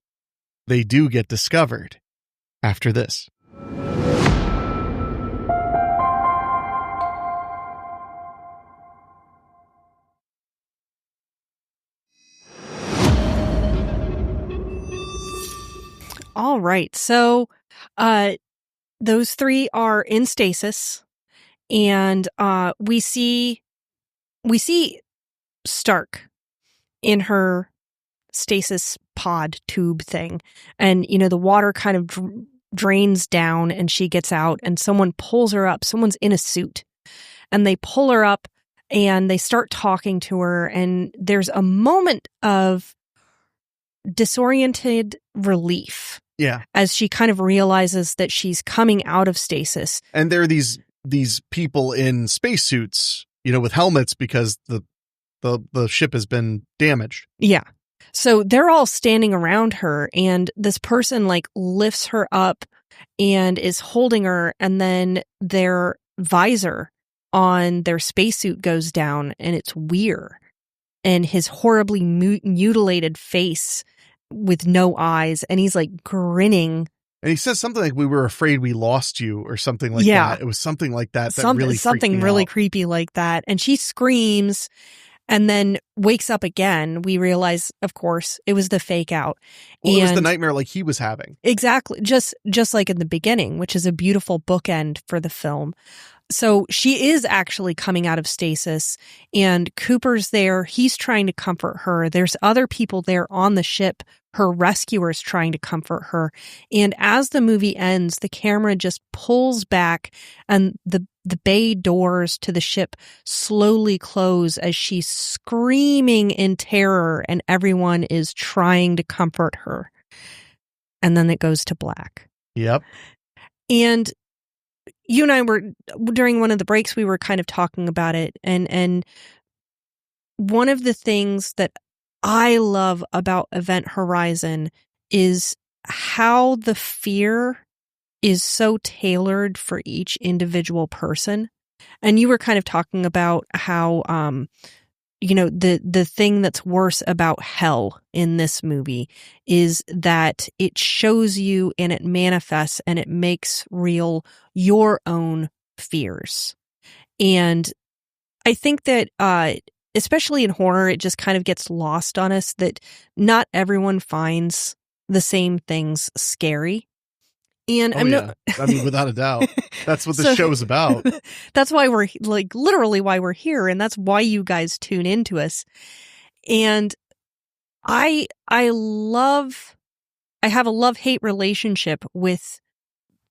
they do get discovered after this. All right. So those three are in stasis, and we see Stark in her stasis pod tube thing, and the water kind of drains down, and she gets out, and someone pulls her up. Someone's in a suit, and they pull her up, and they start talking to her, and there's a moment of disoriented relief. Yeah. As she kind of realizes that she's coming out of stasis. And there are these people in spacesuits, with helmets, because the ship has been damaged. Yeah. So they're all standing around her, and this person like lifts her up and is holding her, and then their visor on their spacesuit goes down, and it's Weir, and his horribly mutilated face with no eyes, and he's like grinning. And he says something like, "We were afraid we lost you," or something like that. It was something like that. Something really creepy like that. And she screams, and then wakes up again. We realize, of course, it was the fake out. Well, it was the nightmare like he was having. Exactly. Just like in the beginning, which is a beautiful bookend for the film. So she is actually coming out of stasis, and Cooper's there. He's trying to comfort her. There's other people there on the ship, her rescuers trying to comfort her. And as the movie ends, the camera just pulls back and the bay doors to the ship slowly close as she's screaming in terror and everyone is trying to comfort her. And then it goes to black. Yep. And you and I were, during one of the breaks, we were kind of talking about it. And one of the things that I love about Event Horizon is how the fear is so tailored for each individual person. And you were kind of talking about how, the thing that's worse about hell in this movie is that it shows you and it manifests and it makes real your own fears. And I think that, especially in horror, it just kind of gets lost on us that not everyone finds the same things scary. And I mean, without a doubt, that's what the show is about. That's why we're literally why we're here. And that's why you guys tune into us. And I have a love-hate relationship with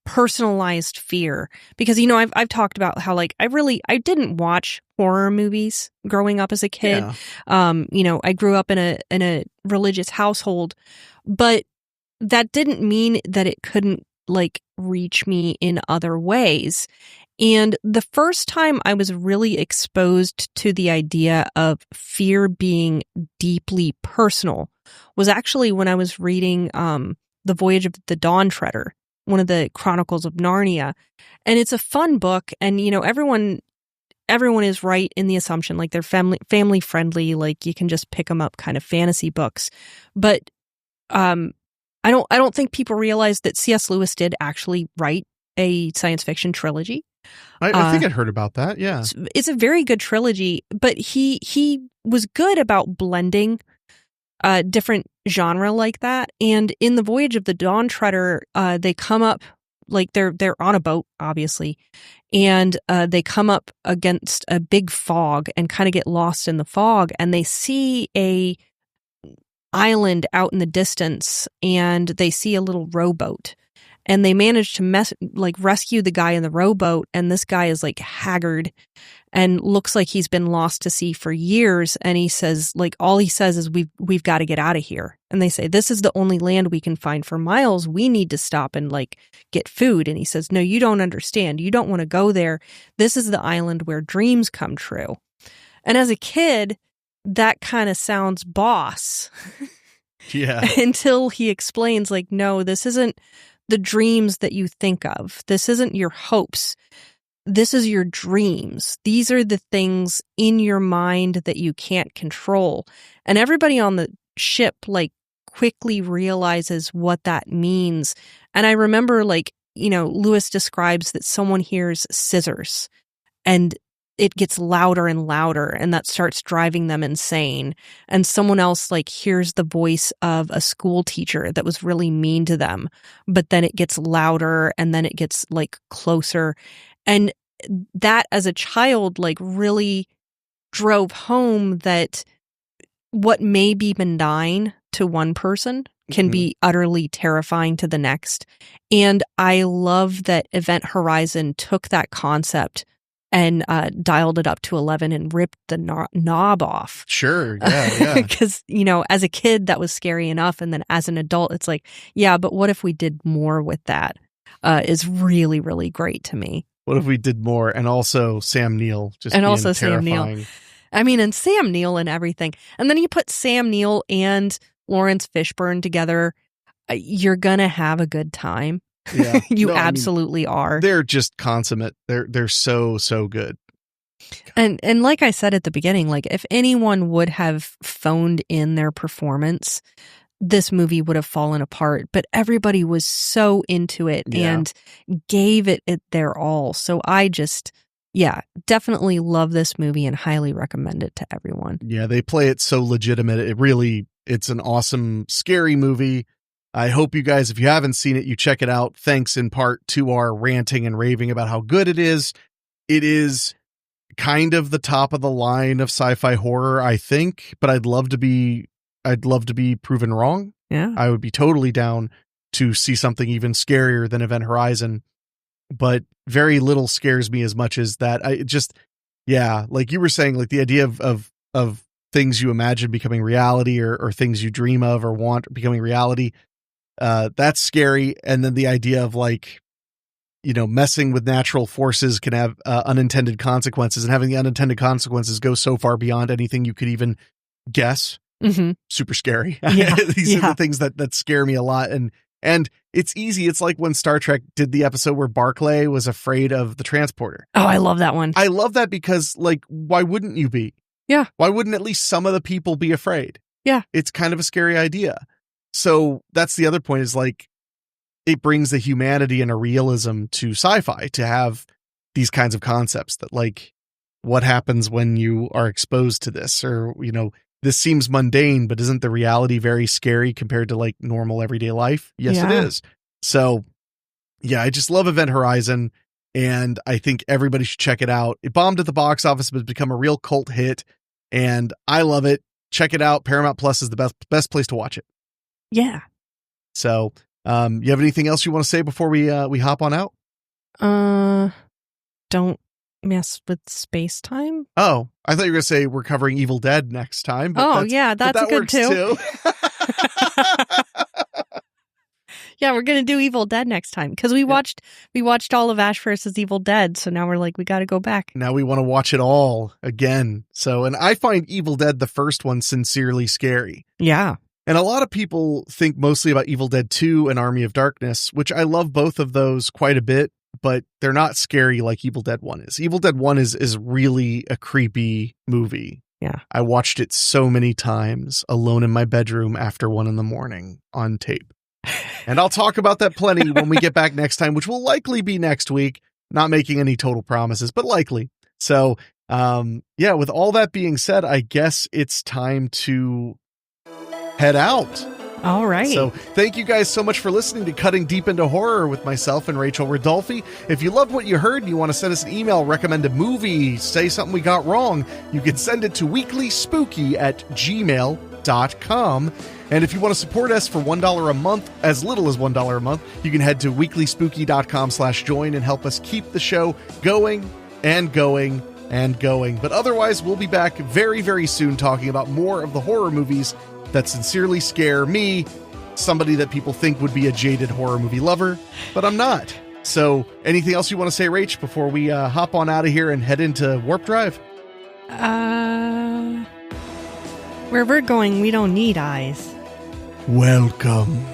personalized fear because, I've talked about how I didn't watch horror movies growing up as a kid. Yeah. I grew up in a religious household, but that didn't mean that it couldn't reach me in other ways. And the first time I was really exposed to the idea of fear being deeply personal was actually when I was reading The Voyage of the Dawn Treader, one of the Chronicles of Narnia. And it's a fun book, and everyone is right in the assumption they're family friendly, you can just pick them up, kind of fantasy books. But I don't think people realize that C.S. Lewis did actually write a science fiction trilogy. I think I'd heard about that. Yeah. It's a very good trilogy, but he was good about blending different genre like that. And in The Voyage of the Dawn Treader, they come up they're on a boat, obviously, and they come up against a big fog and kind of get lost in the fog, and they see a island out in the distance, and they see a little rowboat, and they manage to rescue the guy in the rowboat, and this guy is haggard and looks like he's been lost to sea for years, and he says all he says is we've got to get out of here. And they say, this is the only land we can find for miles, we need to stop and get food. And he says, no, you don't understand, you don't want to go there, this is the island where dreams come true. And as a kid, that kind of sounds boss. Yeah. Until he explains, no, this isn't the dreams that you think of. This isn't your hopes. This is your dreams. These are the things in your mind that you can't control. And everybody on the ship, quickly realizes what that means. And I remember, Lewis describes that someone hears scissors and it gets louder and louder, and that starts driving them insane. And someone else hears the voice of a school teacher that was really mean to them, but then it gets louder and then it gets closer. And that as a child, really drove home that what may be benign to one person can be utterly terrifying to the next. And I love that Event Horizon took that concept and dialed it up to 11 and ripped the knob off. Sure, yeah. Because, as a kid, that was scary enough. And then as an adult, it's yeah, but what if we did more with that? Is really, really great to me. What if we did more? And also Sam Neill. Sam Neill. I mean, and Sam Neill and everything. And then you put Sam Neill and Lawrence Fishburne together, you're going to have a good time. Yeah. You absolutely are. They're just consummate. They're so good. And like I said at the beginning, if anyone would have phoned in their performance, this movie would have fallen apart. But everybody was so into it and gave it their all. So I just yeah, definitely love this movie and highly recommend it to everyone. Yeah, they play it so legitimate. It's an awesome, scary movie. I hope you guys, if you haven't seen it, you check it out. Thanks in part to our ranting and raving about how good it is. It is kind of the top of the line of sci-fi horror, I think, but I'd love to be proven wrong. Yeah. I would be totally down to see something even scarier than Event Horizon, but very little scares me as much as that. Like you were saying, like the idea of things you imagine becoming reality or things you dream of or want becoming reality. That's scary. And then the idea of like, messing with natural forces can have unintended consequences, and having the unintended consequences go so far beyond anything you could even guess. Mm-hmm. Super scary. Yeah. These are the things that scare me a lot. And it's easy. It's like when Star Trek did the episode where Barclay was afraid of the transporter. Oh, I love that one. I love that because, like, why wouldn't you be? Yeah. Why wouldn't at least some of the people be afraid? Yeah. It's kind of a scary idea. So that's the other point, is like, it brings the humanity and a realism to sci-fi to have these kinds of concepts that, like, what happens when you are exposed to this? Or, this seems mundane, but isn't the reality very scary compared to like normal everyday life? Yes, It is. So yeah, I just love Event Horizon, and I think everybody should check it out. It bombed at the box office, but it's become a real cult hit, and I love it. Check it out. Paramount Plus is the best place to watch it. Yeah. So, you have anything else you want to say before we hop on out? Don't mess with space time. Oh, I thought you were going to say we're covering Evil Dead next time. But that's that good too. Yeah, we're going to do Evil Dead next time because we watched all of Ash vs. Evil Dead. So now we're like, we got to go back. Now we want to watch it all again. So, and I find Evil Dead, the first one, sincerely scary. Yeah. And a lot of people think mostly about Evil Dead 2 and Army of Darkness, which I love both of those quite a bit, but they're not scary like Evil Dead 1 is. Evil Dead 1 is really a creepy movie. Yeah. I watched it so many times alone in my bedroom after 1 a.m. on tape. And I'll talk about that plenty when we get back next time, which will likely be next week. Not making any total promises, but likely. So, with all that being said, I guess it's time to head out. All right. So thank you guys so much for listening to Cutting Deep into Horror with myself and Rachael Redolfi. If you loved what you heard and you want to send us an email, recommend a movie, say something we got wrong, you can send it to weeklyspooky@gmail.com. And if you want to support us for $1 a month, as little as $1 a month, you can head to weeklyspooky.com/join and help us keep the show going and going and going. But otherwise, we'll be back very, very soon talking about more of the horror movies that sincerely scare me, somebody that people think would be a jaded horror movie lover, but I'm not. So anything else you want to say, Rach, before we hop on out of here and head into Warp Drive? Where we're going, we don't need eyes. Welcome